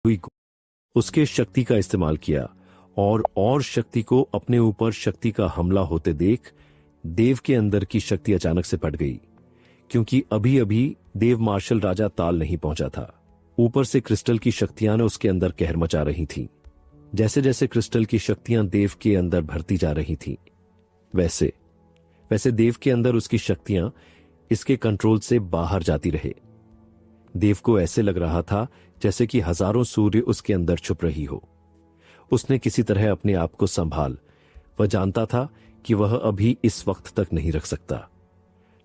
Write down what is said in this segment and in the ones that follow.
हुई को उसके शक्ति का इस्तेमाल किया और शक्ति को अपने ऊपर शक्ति का हमला होते देख देव के अंदर की शक्ति अचानक से पट गई, क्योंकि अभी अभी देव मार्शल राजा ताल नहीं पहुंचा था। ऊपर से क्रिस्टल की शक्तियां ने उसके अंदर कहर मचा रही थीं। जैसे जैसे क्रिस्टल की शक्तियां देव के अंदर भरती जा रही थीं, वैसे वैसे देव के अंदर उसकी शक्तियां इसके कंट्रोल से बाहर जाती रहे। देव को ऐसे लग रहा था जैसे कि हजारों सूर्य उसके अंदर छुप रही हो। उसने किसी तरह अपने आप को संभाल, वह जानता था कि वह अभी इस वक्त तक नहीं रख सकता,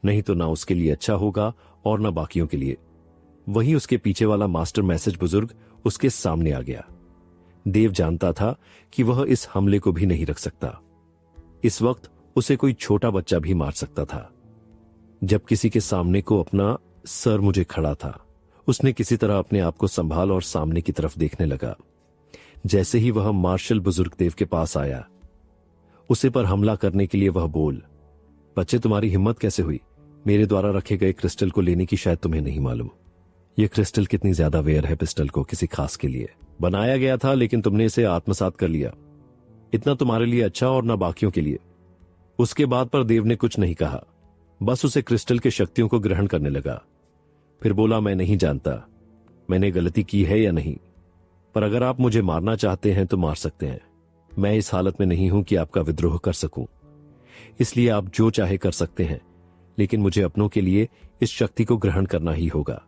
नहीं तो ना उसके लिए अच्छा होगा और ना बाकियों के लिए। वहीं उसके पीछे वाला मास्टर मैसेज बुजुर्ग उसके सामने आ गया। देव जानता था कि वह इस हमले को भी नहीं रख सकता। इस वक्त उसे कोई छोटा बच्चा भी मार सकता था। जब किसी के सामने को अपना सर मुझे खड़ा था, उसने किसी तरह अपने आप को संभाल और सामने की तरफ देखने लगा। जैसे ही वह मार्शल बुजुर्ग देव के पास आया, उसे पर हमला करने के लिए वह बोल, बच्चे तुम्हारी हिम्मत कैसे हुई? मेरे द्वारा रखे गए क्रिस्टल को लेने की शायद तुम्हें नहीं मालूम। यह क्रिस्टल कितनी ज्यादा वेयर है पिस्टल को किसी खास के लिए बनाया गया था, लेकिन तुमने इसे आत्मसात कर लिया। इतना तुम्हारे लिए अच्छा और ना बाकियों के लिए। उसके बाद पर देव ने कुछ नहीं कहा, बस उसे क्रिस्टल के शक्तियों को ग्रहण करने लगा। फिर बोला, मैं नहीं जानता मैंने गलती की है या नहीं, पर अगर आप मुझे मारना चाहते हैं तो मार सकते हैं। मैं इस हालत में नहीं हूं कि आपका विद्रोह कर सकूं, इसलिए आप जो चाहे कर सकते हैं, लेकिन मुझे अपनों के लिए इस शक्ति को ग्रहण करना ही होगा,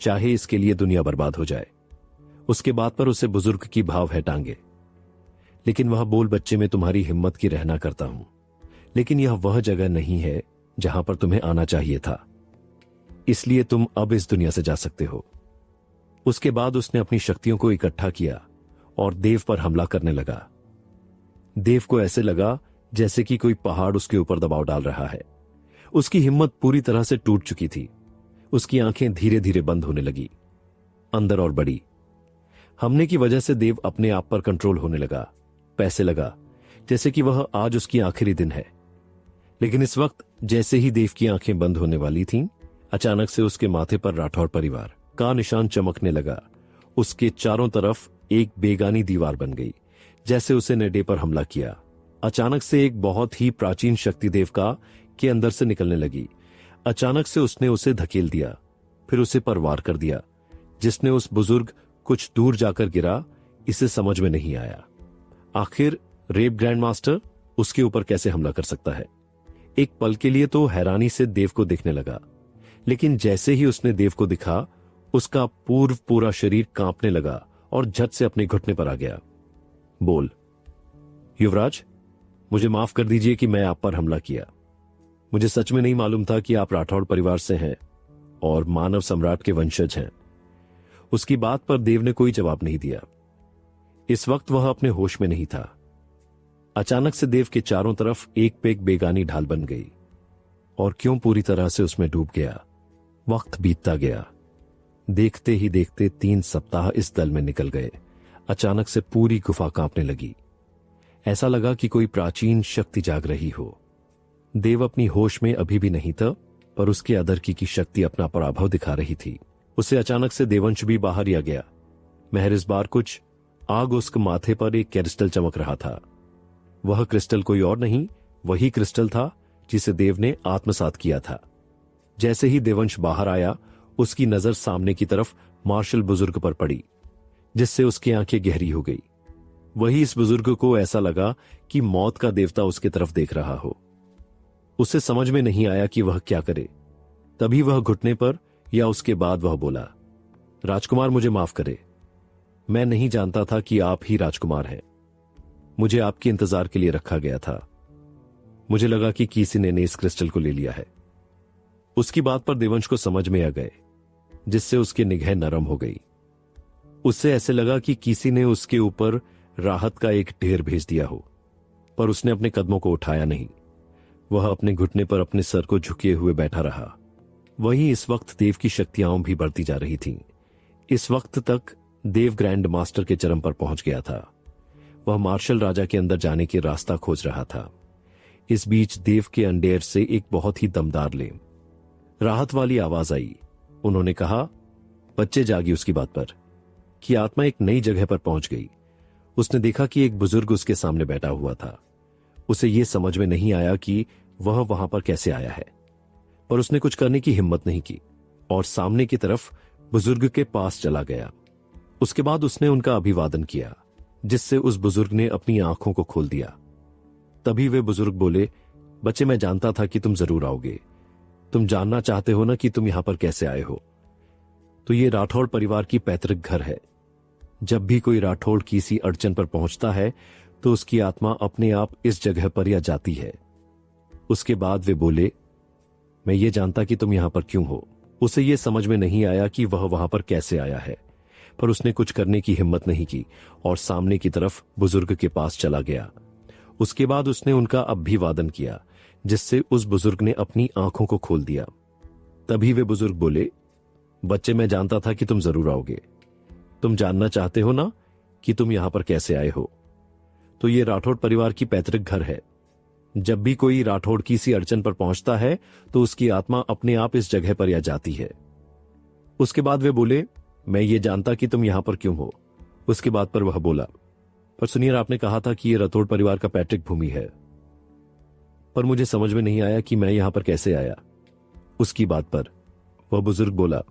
चाहे इसके लिए दुनिया बर्बाद हो जाए। उसके बाद पर उसे बुजुर्ग की भाव है टांगे। लेकिन वह बोल, बच्चे मैं तुम्हारी हिम्मत की रहना करता हूं, लेकिन यह वह जगह नहीं है जहां पर तुम्हें आना चाहिए था, इसलिए तुम अब इस दुनिया से जा सकते हो। उसके बाद उसने अपनी शक्तियों को इकट्ठा किया और देव पर हमला करने लगा। देव को ऐसे लगा जैसे कि कोई पहाड़ उसके ऊपर दबाव डाल रहा है। उसकी हिम्मत पूरी तरह से टूट चुकी थी। उसकी आंखें धीरे धीरे बंद होने लगी, अंदर और बड़ी। हमले की वजह से देव अपने आप पर कंट्रोल होने लगा। पैसे लगा जैसे कि वह आज उसकी आखिरी दिन है। लेकिन इस वक्त जैसे ही देव की आंखें बंद होने वाली थीं, अचानक से उसके माथे पर राठौर परिवार का निशान चमकने लगा। उसके चारों तरफ एक बेगानी दीवार बन गई, जैसे उसे नेडे पर हमला किया। अचानक से एक बहुत ही प्राचीन शक्ति देव का के अंदर से निकलने लगी। अचानक से उसने उसे धकेल दिया, फिर उसे पर वार कर दिया, जिसने उस बुजुर्ग कुछ दूर जाकर गिरा। इसे समझ में नहीं आया आखिर रेप ग्रैंड मास्टर उसके ऊपर कैसे हमला कर सकता है। एक पल के लिए तो हैरानी से देव को देखने लगा, लेकिन जैसे ही उसने देव को दिखा, उसका पूरा शरीर कांपने लगा और झट से अपने घुटने पर आ गया। बोल, युवराज, मुझे माफ कर दीजिए कि मैं आप पर हमला किया। मुझे सच में नहीं मालूम था कि आप राठौड़ परिवार से हैं और मानव सम्राट के वंशज हैं। उसकी बात पर देव ने कोई जवाब नहीं दिया। इस वक्त वह अपने होश में नहीं था। अचानक से देव के चारों तरफ एक पे एक बेगानी ढाल बन गई और क्यों पूरी तरह से उसमें डूब गया। वक्त बीतता गया। देखते ही देखते 3 सप्ताह इस दल में निकल गए। अचानक से पूरी गुफा कांपने लगी। ऐसा लगा कि कोई प्राचीन शक्ति जाग रही हो। देव अपनी होश में अभी भी नहीं था, पर उसके अदरकी की शक्ति अपना पराभव दिखा रही थी। उसे अचानक से देवंश भी बाहर आ गया। महर इस बार कुछ आग उसके माथे पर एक क्रिस्टल चमक रहा था। वह क्रिस्टल कोई और नहीं, वही क्रिस्टल था जिसे देव ने आत्मसात किया था। जैसे ही देवंश बाहर आया, उसकी नजर सामने की तरफ मार्शल बुजुर्ग पर पड़ी, जिससे उसकी आंखें गहरी हो गई। वही इस बुजुर्ग को ऐसा लगा कि मौत का देवता उसकी तरफ देख रहा हो। उसे समझ में नहीं आया कि वह क्या करे। तभी वह घुटने पर या उसके बाद वह बोला, राजकुमार, मुझे माफ करे। मैं नहीं जानता था कि आप ही राजकुमार हैं। मुझे आपके इंतजार के लिए रखा गया था। मुझे लगा कि किसी ने इस क्रिस्टल को ले लिया है। उसकी बात पर देवंश को समझ में आ गए, जिससे उसकी निगाह नरम हो गई। उससे ऐसे लगा कि किसी ने उसके ऊपर राहत का एक ढेर भेज दिया हो, पर उसने अपने कदमों को उठाया नहीं। वह अपने घुटने पर अपने सर को झुके हुए बैठा रहा। वहीं इस वक्त देव की शक्तियां भी बढ़ती जा रही थीं। इस वक्त तक देव ग्रैंड मास्टर के चरम पर पहुंच गया था। वह मार्शल राजा के अंदर जाने के रास्ता खोज रहा था। इस बीच देव के अंडेर से एक बहुत ही दमदार लेम राहत वाली आवाज आई। उन्होंने कहा, बच्चे जागी उसकी बात पर। कि आत्मा एक नई जगह पर पहुंच गई। उसने देखा कि एक बुजुर्ग उसके सामने बैठा हुआ था। उसे यह समझ में नहीं आया कि वह वहां पर कैसे आया है, पर उसने कुछ करने की हिम्मत नहीं की और सामने की तरफ बुजुर्ग के पास चला गया। उसके बाद उसने उनका अभिवादन किया, जिससे उस बुजुर्ग ने अपनी आंखों को खोल दिया। तभी वे बुजुर्ग बोले, बच्चे, मैं जानता था कि तुम जरूर आओगे। तुम जानना चाहते हो ना कि तुम यहां पर कैसे आए हो? तो ये राठौड़ परिवार की पैतृक घर है। जब भी कोई राठौड़ किसी अड़चन पर पहुंचता है तो उसकी आत्मा अपने आप इस जगह पर या जाती है। उसके बाद वे बोले, मैं ये जानता कि तुम यहां पर क्यों हो। उसे ये समझ में नहीं आया कि वह वहां पर कैसे आया है, पर उसने कुछ करने की हिम्मत नहीं की और सामने की तरफ बुजुर्ग के पास चला गया। उसके बाद उसने उनका अभिवादन किया, जिससे उस बुजुर्ग ने अपनी आंखों को खोल दिया। तभी वे बुजुर्ग बोले, बच्चे, मैं जानता था कि तुम जरूर आओगे। तुम जानना चाहते हो ना कि तुम यहां पर कैसे आए हो? तो ये राठौड़ परिवार की पैतृक घर है। जब भी कोई राठौड़ किसी अड़चन पर पहुंचता है तो उसकी आत्मा अपने आप इस जगह पर या जाती है। उसके बाद वे बोले, मैं ये जानता कि तुम यहां पर क्यों हो। उसके बाद पर वह बोला, पर सुनिए, आपने कहा था कि यह राठौड़ परिवार का पैतृक भूमि है, पर मुझे समझ में नहीं आया कि मैं यहां पर कैसे आया। उसकी बात पर वह बुजुर्ग बोला,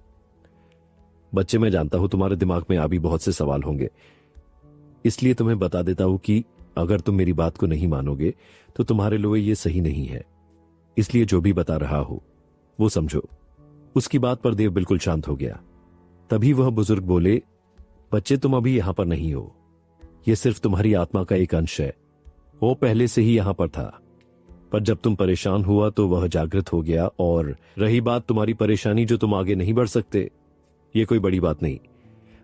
बच्चे, मैं जानता हूं तुम्हारे दिमाग में अभी बहुत से सवाल होंगे, इसलिए तुम्हें बता देता हूं कि अगर तुम मेरी बात को नहीं मानोगे तो तुम्हारे लिए ये सही नहीं है। इसलिए जो भी बता रहा हो वो समझो। उसकी बात पर देव बिल्कुल शांत हो गया। तभी वह बुजुर्ग बोले, बच्चे, तुम अभी यहां पर नहीं हो। यह सिर्फ तुम्हारी आत्मा का एक अंश है। वो पहले से ही यहां पर था, पर जब तुम परेशान हुआ तो वह जागृत हो गया। और रही बात तुम्हारी परेशानी, जो तुम आगे नहीं बढ़ सकते, ये कोई बड़ी बात नहीं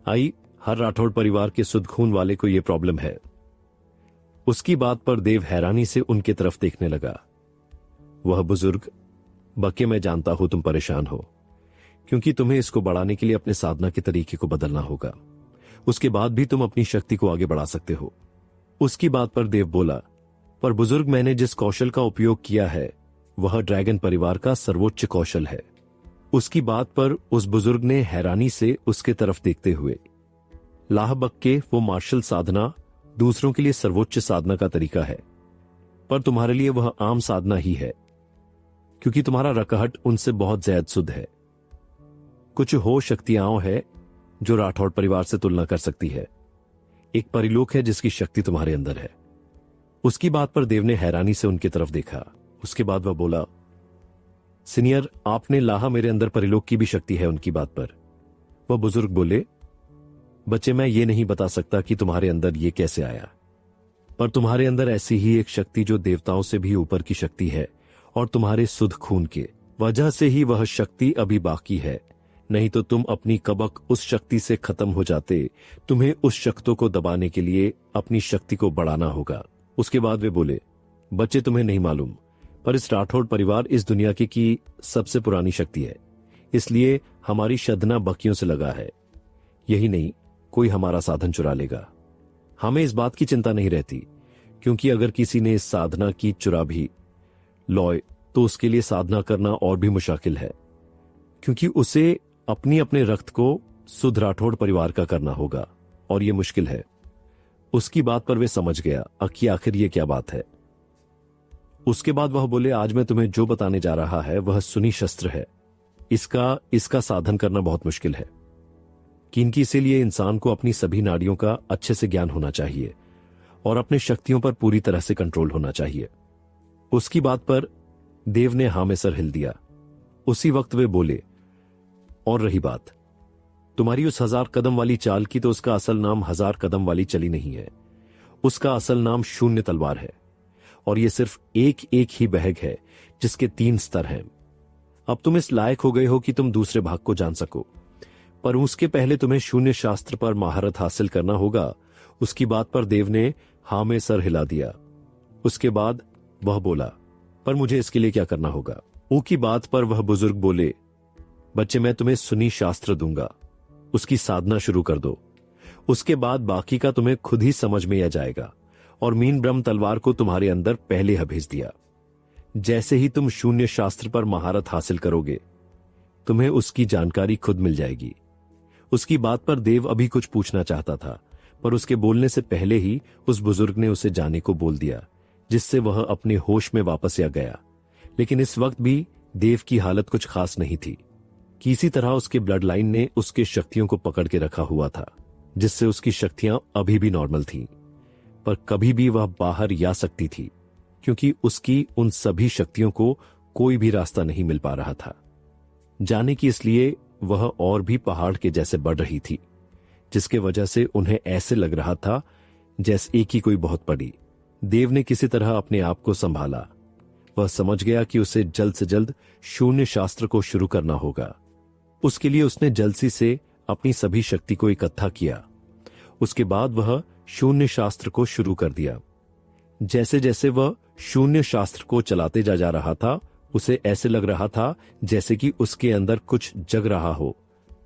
आई। हर राठौड़ परिवार के शुद्ध खून वाले को यह प्रॉब्लम है। उसकी बात पर देव हैरानी से उनके तरफ देखने लगा। वह बुजुर्ग, बक्के, मैं जानता हूं तुम परेशान हो, क्योंकि तुम्हें इसको बढ़ाने के लिए अपने साधना के तरीके को बदलना होगा। उसके बाद भी तुम अपनी शक्ति को आगे बढ़ा सकते हो। उसकी बात पर देव बोला, पर बुजुर्ग, मैंने जिस कौशल का उपयोग किया है वह ड्रैगन परिवार का सर्वोच्च कौशल है। उसकी बात पर उस बुजुर्ग ने हैरानी से उसके तरफ देखते हुए, लाह बक्के, वो मार्शल साधना दूसरों के लिए सर्वोच्च साधना का तरीका है, पर तुम्हारे लिए वह आम साधना ही है, क्योंकि तुम्हारा रकहट उनसे बहुत ज्यादा शुद्ध है। कुछ हो शक्तियां है जो राठौड़ परिवार से तुलना कर सकती है। एक परिलोक है जिसकी शक्ति तुम्हारे अंदर है। उसकी बात पर देव ने हैरानी से उनकी तरफ देखा। उसके बाद वह बोला, सीनियर, आपने लाहा, मेरे अंदर परिलोक की भी शक्ति है। उनकी बात पर वह बुजुर्ग बोले, बच्चे, मैं ये नहीं बता सकता कि तुम्हारे अंदर ये कैसे आया, पर तुम्हारे अंदर ऐसी ही एक शक्ति जो देवताओं से भी ऊपर की शक्ति है, और तुम्हारे शुद्ध खून के वजह से ही वह शक्ति अभी बाकी है। नहीं तो तुम अपनी कबक उस शक्ति से खत्म हो जाते। तुम्हें उस शक्तों को दबाने के लिए अपनी शक्ति को बढ़ाना होगा। उसके बाद वे बोले, बच्चे, तुम्हें नहीं मालूम, पर इस राठौड़ परिवार इस दुनिया की सबसे पुरानी शक्ति है, इसलिए हमारी साधना बकियों से लगा है। यही नहीं, कोई हमारा साधन चुरा लेगा। हमें इस बात की चिंता नहीं रहती, क्योंकि अगर किसी ने इस साधना की चुरा भी लॉय तो उसके लिए साधना करना और भी मुश्किल है, क्योंकि उसे अपने रक्त को शुद्ध राठौड़ परिवार का करना होगा, और यह मुश्किल है। उसकी बात पर वे समझ गया कि आखिर ये क्या बात है। उसके बाद वह बोले, आज मैं तुम्हें जो बताने जा रहा है वह सुनी शस्त्र है। इसका साधन करना बहुत मुश्किल है, किनकी इसीलिए इंसान को अपनी सभी नाड़ियों का अच्छे से ज्ञान होना चाहिए और अपने शक्तियों पर पूरी तरह से कंट्रोल होना चाहिए। उसकी बात पर देव ने हां में सर हिल दिया। उसी वक्त वे बोले, और रही बात तुम्हारी उस 1000 कदम वाली चाल की, तो उसका असल नाम 1000 कदम वाली चली नहीं है। उसका असल नाम शून्य तलवार है, और यह सिर्फ एक ही बहग है जिसके 3 स्तर हैं। अब तुम इस लायक हो गए हो कि तुम दूसरे भाग को जान सको, पर उसके पहले तुम्हें शून्य शास्त्र पर महारत हासिल करना होगा। उसकी बात पर देव ने हां में सर हिला दिया। उसके बाद वह बोला, पर मुझे इसके लिए क्या करना होगा? ऊ की बात पर वह बुजुर्ग बोले, बच्चे, मैं तुम्हें सुनी शास्त्र दूंगा, उसकी साधना शुरू कर दो। उसके बाद बाकी का तुम्हें खुद ही समझ में आ जाएगा। और मीन ब्रह्म तलवार को तुम्हारे अंदर पहले ही भेज दिया। जैसे ही तुम शून्य शास्त्र पर महारत हासिल करोगे, तुम्हें उसकी जानकारी खुद मिल जाएगी। उसकी बात पर देव अभी कुछ पूछना चाहता था, पर उसके बोलने से पहले ही उस बुजुर्ग ने उसे जाने को बोल दिया, जिससे वह अपने होश में वापस आ गया। लेकिन इस वक्त भी देव की हालत कुछ खास नहीं थी। किसी तरह उसके ब्लड लाइन ने उसके शक्तियों को पकड़ के रखा हुआ था, जिससे उसकी शक्तियां अभी भी नॉर्मल थीं। पर कभी भी वह बाहर जा सकती थी, क्योंकि उसकी उन सभी शक्तियों को कोई भी रास्ता नहीं मिल पा रहा था जाने की। इसलिए वह और भी पहाड़ के जैसे बढ़ रही थी, जिसके वजह से उन्हें ऐसे लग रहा था जैसे एक ही कोई बहुत बड़ी। देव ने किसी तरह अपने आप को संभाला। वह समझ गया कि उसे जल्द से जल्द शून्य शास्त्र को शुरू करना होगा। उसके लिए उसने जल्दी से अपनी सभी शक्ति को इकट्ठा किया। उसके बाद वह शून्य शास्त्र को शुरू कर दिया। जैसे जैसे वह शून्य शास्त्र को चलाते जा रहा था, उसे ऐसे लग रहा था जैसे कि उसके अंदर कुछ जग रहा हो,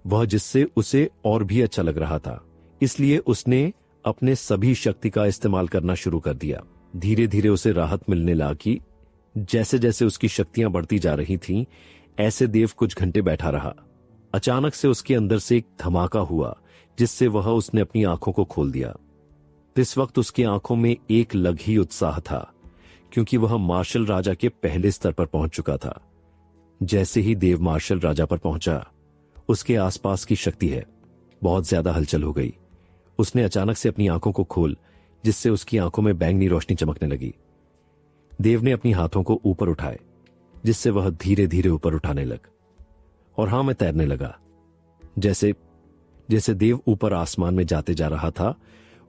वह जिससे उसे और भी अच्छा लग रहा था। इसलिए उसने अपने सभी शक्ति का इस्तेमाल करना शुरू कर दिया। धीरे धीरे उसे राहत मिलने लगी। जैसे जैसे उसकी शक्तियां बढ़ती जा रही थीं, ऐसे देव कुछ घंटे बैठा रहा। अचानक से उसके अंदर से एक धमाका हुआ, जिससे उसने अपनी आंखों को खोल दिया। इस वक्त उसकी आंखों में एक अलग ही उत्साह था, क्योंकि वह मार्शल राजा के पहले स्तर पर पहुंच चुका था। जैसे ही देव मार्शल राजा पर पहुंचा, उसके आसपास की शक्ति बहुत ज्यादा हलचल हो गई। उसने अचानक से अपनी आंखों को खोल, जिससे उसकी आंखों में बैंगनी रोशनी चमकने लगी। देव ने अपनी हाथों को ऊपर उठाए, जिससे वह धीरे धीरे ऊपर उठाने लग, और मैं तैरने लगा। जैसे जैसे देव ऊपर आसमान में जाते जा रहा था,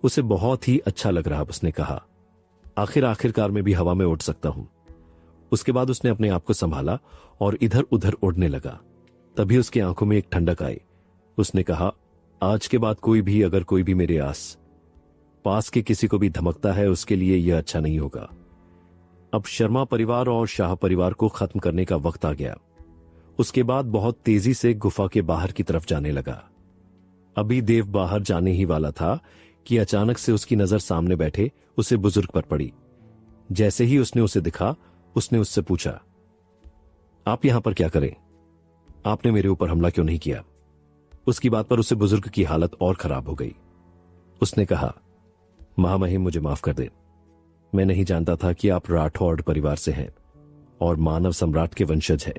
उसे बहुत ही अच्छा लग रहा। उसने कहा, आखिरकार मैं भी हवा में उड़ सकता हूं। उसके बाद उसने अपने आप को संभाला और इधर उधर उड़ने लगा। तभी उसकी आंखों में एक ठंडक आई। उसने कहा, आज के बाद अगर कोई भी मेरे पास के किसी को भी धमकता है, उसके लिए यह अच्छा नहीं होगा। अब शर्मा परिवार और शाह परिवार को खत्म करने का वक्त आ गया। उसके बाद बहुत तेजी से गुफा के बाहर की तरफ जाने लगा। अभी देव बाहर जाने ही वाला था कि अचानक से उसकी नजर सामने बैठे उसे बुजुर्ग पर पड़ी। जैसे ही उसने उसे दिखा, उसने उससे पूछा, आप यहां पर क्या करें? आपने मेरे ऊपर हमला क्यों नहीं किया? उसकी बात पर उसे बुजुर्ग की हालत और खराब हो गई। उसने कहा, महामहिम, मुझे माफ कर दे। मैं नहीं जानता था कि आप राठौड़ परिवार से हैं और मानव सम्राट के वंशज हैं।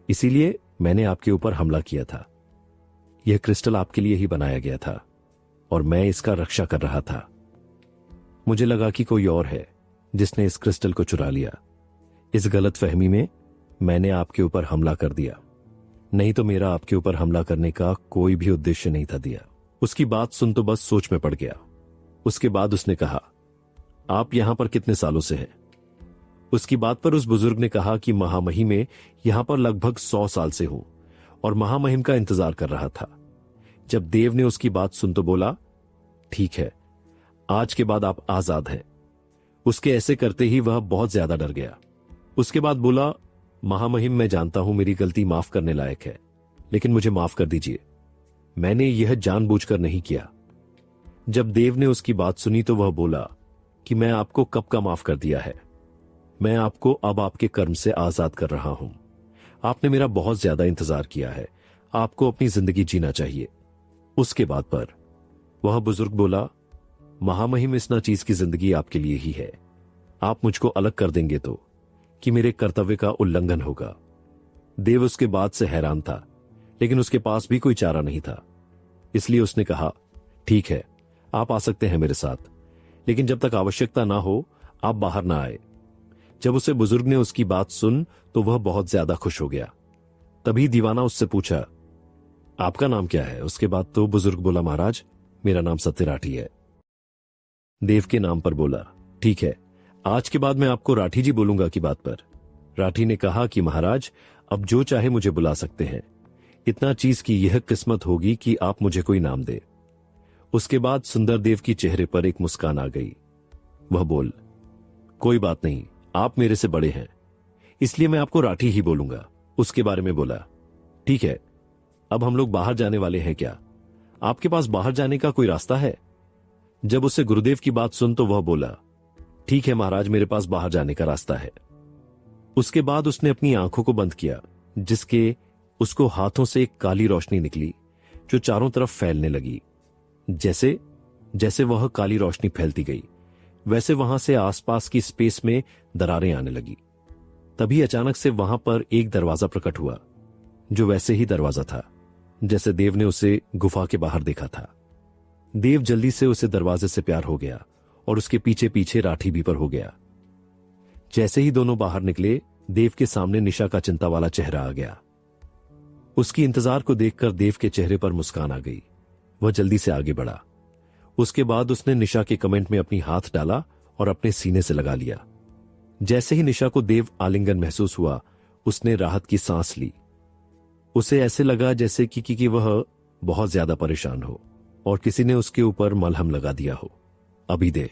इसीलिए मैंने आपके ऊपर हमला किया था। यह क्रिस्टल आपके लिए ही बनाया गया था और मैं इसका रक्षा कर रहा था। मुझे लगा कि कोई और है जिसने इस क्रिस्टल को चुरा लिया। इस गलतफहमी में मैंने आपके ऊपर हमला कर दिया, नहीं तो मेरा आपके ऊपर हमला करने का कोई भी उद्देश्य नहीं था दिया। उसकी बात सुन तो बस सोच में पड़ गया। उसके बाद उसने कहा, आप यहां पर कितने सालों से हैं? उसकी बात पर उस बुजुर्ग ने कहा कि महामहिम में यहां पर लगभग 100 साल से हूं और महामहिम का इंतजार कर रहा था। जब देव ने उसकी बात सुन तो बोला, ठीक है, आज के बाद आप आजाद हैं। उसके ऐसे करते ही वह बहुत ज्यादा डर गया। उसके बाद बोला, महामहिम, मैं जानता हूं मेरी गलती माफ करने लायक है, लेकिन मुझे माफ कर दीजिए। मैंने यह जानबूझकर नहीं किया। जब देव ने उसकी बात सुनी तो वह बोला कि मैं आपको कब का माफ कर दिया है। मैं आपको अब आपके कर्म से आजाद कर रहा हूं। आपने मेरा बहुत ज्यादा इंतजार किया है। आपको अपनी जिंदगी जीना चाहिए। उसके बाद पर वह बुजुर्ग बोला, महामहिम, इस ना चीज की जिंदगी आपके लिए ही है। आप मुझको अलग कर देंगे तो कि मेरे कर्तव्य का उल्लंघन होगा। देव उसके बाद से हैरान था, लेकिन उसके पास भी कोई चारा नहीं था। इसलिए उसने कहा, ठीक है, आप आ सकते हैं मेरे साथ, लेकिन जब तक आवश्यकता ना हो आप बाहर ना आए। जब उसे बुजुर्ग ने उसकी बात सुन तो वह बहुत ज्यादा खुश हो गया। तभी दीवाना उससे पूछा, आपका नाम क्या है? उसके बाद तो बुजुर्ग बोला, महाराज, मेरा नाम सत्यराठी है। देव के नाम पर बोला, ठीक है, आज के बाद मैं आपको राठी जी बोलूंगा की बात पर। राठी ने कहा कि महाराज, अब जो चाहे मुझे बुला सकते हैं। इतना चीज की यह किस्मत होगी कि आप मुझे कोई नाम दे। उसके बाद सुंदर देव की चेहरे पर एक मुस्कान आ गई। वह बोल, कोई बात नहीं, आप मेरे से बड़े हैं, इसलिए मैं आपको राठी ही बोलूंगा। उसके बारे में बोला, ठीक है, अब हम लोग बाहर जाने वाले हैं क्या? आपके पास बाहर जाने का कोई रास्ता है? जब उसे गुरुदेव की बात सुन तो वह बोला, ठीक है महाराज, मेरे पास बाहर जाने का रास्ता है। उसके बाद उसने अपनी आंखों को बंद किया, जिसके उसको हाथों से एक काली रोशनी निकली जो चारों तरफ फैलने लगी। जैसे जैसे वह काली रोशनी फैलती गई, वैसे वहां से आसपास की स्पेस में दरारें आने लगी। तभी अचानक से वहां पर एक दरवाजा प्रकट हुआ, जो वैसे ही दरवाजा था जैसे देव ने उसे गुफा के बाहर देखा था। देव जल्दी से उसे दरवाजे से प्यार हो गया और उसके पीछे पीछे राठी भी पर हो गया। जैसे ही दोनों बाहर निकले, देव के सामने निशा का चिंता वाला चेहरा आ गया। उसकी इंतजार को देखकर देव के चेहरे पर मुस्कान आ गई। वह जल्दी से आगे बढ़ा। उसके बाद उसने निशा के कमेंट में अपनी हाथ डाला और अपने सीने से लगा लिया। जैसे ही निशा को देव आलिंगन महसूस हुआ, उसने राहत की सांस ली। उसे ऐसे लगा जैसे कि वह बहुत ज्यादा परेशान हो और किसी ने उसके ऊपर मलहम लगा दिया हो। अभी दे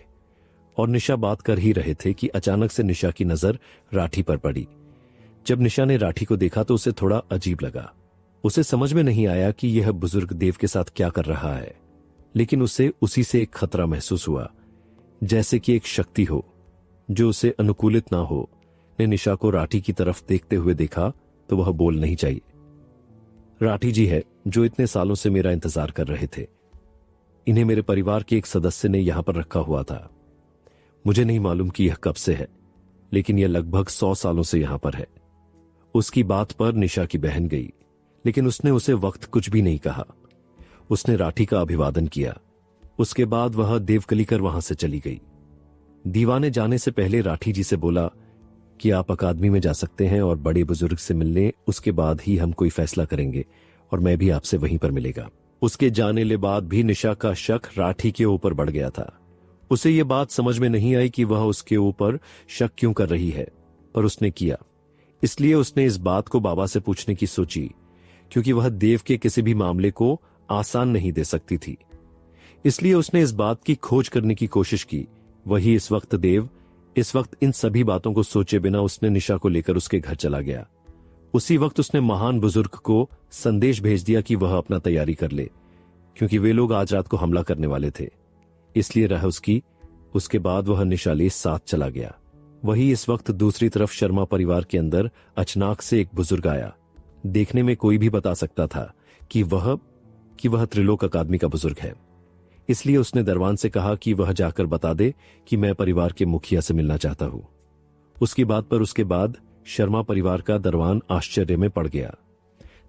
और निशा बात कर ही रहे थे कि अचानक से निशा की नजर राठी पर पड़ी। जब निशा ने राठी को देखा तो उसे थोड़ा अजीब लगा। उसे समझ में नहीं आया कि यह बुजुर्ग देव के साथ क्या कर रहा है, लेकिन उसे उसी से एक खतरा महसूस हुआ, जैसे कि एक शक्ति हो जो उसे अनुकूलित ना हो। ने निशा को राठी की तरफ देखते हुए देखा तो वह बोल नहीं चाहिए। राठी जी है जो इतने सालों से मेरा इंतजार कर रहे थे। इन्हें मेरे परिवार के एक सदस्य ने यहां पर रखा हुआ था। मुझे नहीं मालूम कि यह कब से है, लेकिन यह लगभग 100 सालों से यहां पर है। उसकी बात पर निशा की बहन गई, लेकिन उसने उसे वक्त कुछ भी नहीं कहा। उसने राठी का अभिवादन किया। उसके बाद वह देवकली कर वहां से चली गई। दीवाने जाने से पहले राठी जी से बोला कि आप अकादमी में जा सकते हैं और बड़े बुजुर्ग से मिलने, उसके बाद ही हम कोई फैसला करेंगे और मैं भी आपसे वहीं पर मिलेगा। उसके जाने के बाद भी निशा का शक राठी के ऊपर बढ़ गया था। उसे ये बात समझ में नहीं आई कि वह उसके ऊपर शक क्यों कर रही है, पर उसने किया। इसलिए उसने इस बात को बाबा से पूछने की सोची, क्योंकि वह देव के किसी भी मामले को आसान नहीं दे सकती थी। इसलिए उसने इस बात की खोज करने की कोशिश की। वही इस वक्त इन सभी बातों को सोचे बिना उसने निशा को लेकर उसके घर चला गया। उसी वक्त उसने महान बुजुर्ग को संदेश भेज दिया कि वह अपना तैयारी कर ले, क्योंकि वे लोग आज रात को हमला करने वाले थे। इसलिए रह उसके बाद वह निशा ले साथ चला गया। वही इस वक्त दूसरी तरफ शर्मा परिवार के अंदर अचानक से एक बुजुर्ग आया। देखने में कोई भी बता सकता था कि वह त्रिलोक अकादमी का बुजुर्ग है। इसलिए उसने दरवान से कहा कि वह जाकर बता दे कि मैं परिवार के मुखिया से मिलना चाहता हूं। उसकी बात पर उसके बाद शर्मा परिवार का दरवान आश्चर्य में पड़ गया।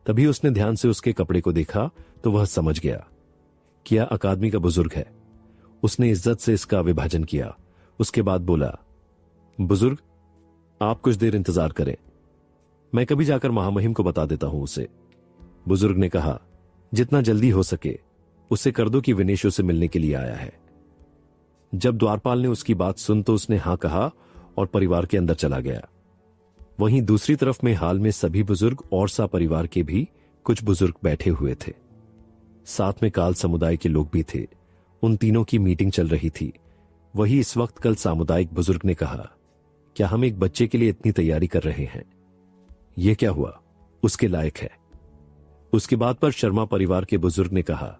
तभी उसने ध्यान से उसके कपड़े को देखा तो वह समझ गया कि यह अकादमी का बुजुर्ग है। उसने इज्जत से इसका विभाजन किया। उसके बाद बोला, बुजुर्ग आप कुछ देर इंतजार करें, मैं कभी जाकर महामहिम को बता देता हूं उसे। बुजुर्ग ने कहा, जितना जल्दी हो सके उससे कर दो कि विनेश उसे मिलने के लिए आया है। जब द्वारपाल ने उसकी बात सुन तो उसने हां कहा और परिवार के अंदर चला गया। वहीं दूसरी तरफ में हाल में सभी बुजुर्ग और सा परिवार के भी कुछ बुजुर्ग बैठे हुए थे। साथ में काल समुदाय के लोग भी थे। उन तीनों की मीटिंग चल रही थी। वही इस वक्त कल सामुदायिक बुजुर्ग ने कहा, क्या हम एक बच्चे के लिए इतनी तैयारी कर रहे हैं? यह क्या हुआ? उसके लायक है। उसके बाद पर शर्मा परिवार के बुजुर्ग ने कहा,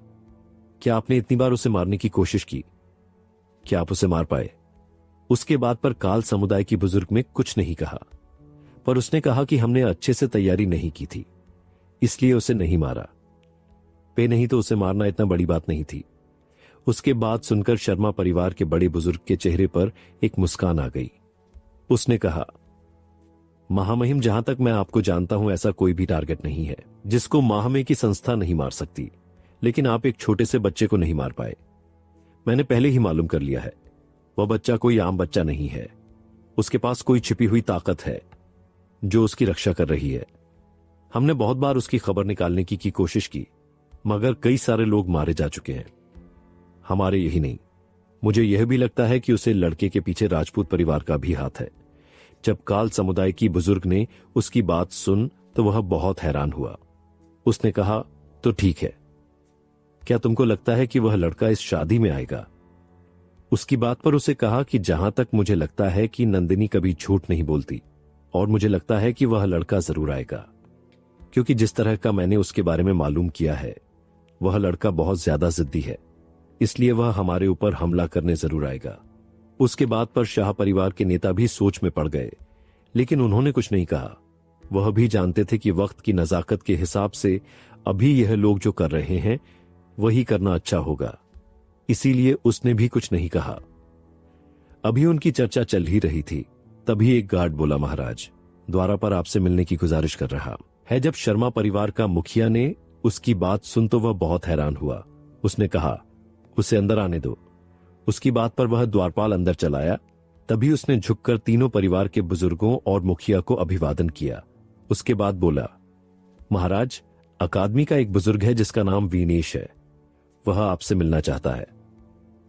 क्या आपने इतनी बार उसे मारने की कोशिश की? क्या आप उसे मार पाए? उसके बाद पर काल समुदाय की बुजुर्ग में कुछ नहीं कहा, पर उसने कहा कि हमने अच्छे से तैयारी नहीं की थी, इसलिए उसे नहीं मारा। नहीं तो उसे मारना इतना बड़ी बात नहीं थी। उसके बाद सुनकर शर्मा परिवार के बड़े बुजुर्ग के चेहरे पर एक मुस्कान आ गई। उसने कहा, महामहिम जहां तक मैं आपको जानता हूं ऐसा कोई भी टारगेट नहीं है जिसको महामहिम की संस्था नहीं मार सकती, लेकिन आप एक छोटे से बच्चे को नहीं मार पाए। मैंने पहले ही मालूम कर लिया है, वह बच्चा कोई आम बच्चा नहीं है। उसके पास कोई छिपी हुई ताकत है जो उसकी रक्षा कर रही है। हमने बहुत बार उसकी खबर निकालने की कोशिश की, मगर कई सारे लोग मारे जा चुके हैं। हमारे यही नहीं, मुझे यह भी लगता है कि उसे लड़के के पीछे राजपूत परिवार का भी हाथ है। जब काल समुदाय की बुजुर्ग ने उसकी बात सुन तो वह बहुत हैरान हुआ। उसने कहा, तो ठीक है, क्या तुमको लगता है कि वह लड़का इस शादी में आएगा? उसकी बात पर उसे कहा कि जहां तक मुझे लगता है कि नंदिनी कभी झूठ नहीं बोलती, और मुझे लगता है कि वह लड़का जरूर आएगा, क्योंकि जिस तरह का मैंने उसके बारे में मालूम किया है, वह लड़का बहुत ज्यादा जिद्दी है, इसलिए वह हमारे ऊपर हमला करने जरूर आएगा। उसके बाद पर शाह परिवार के नेता भी सोच में पड़ गए, लेकिन उन्होंने कुछ नहीं कहा। वह भी जानते थे कि वक्त की नजाकत के हिसाब से अभी यह लोग जो कर रहे हैं वही करना अच्छा होगा, इसीलिए उसने भी कुछ नहीं कहा। अभी उनकी चर्चा चल ही रही थी, तभी एक गार्ड बोला, महाराज द्वारा पर आपसे मिलने की गुजारिश कर रहा है। जब शर्मा परिवार का मुखिया ने उसकी बात सुन तो वह बहुत हैरान हुआ। उसने कहा, उसे अंदर आने दो। उसकी बात पर वह द्वारपाल अंदर चलाया। तभी उसने झुककर तीनों परिवार के बुजुर्गों और मुखिया को अभिवादन किया। उसके बाद बोला, महाराज अकादमी का एक बुजुर्ग है जिसका नाम वीनेश है, वह आपसे मिलना चाहता है।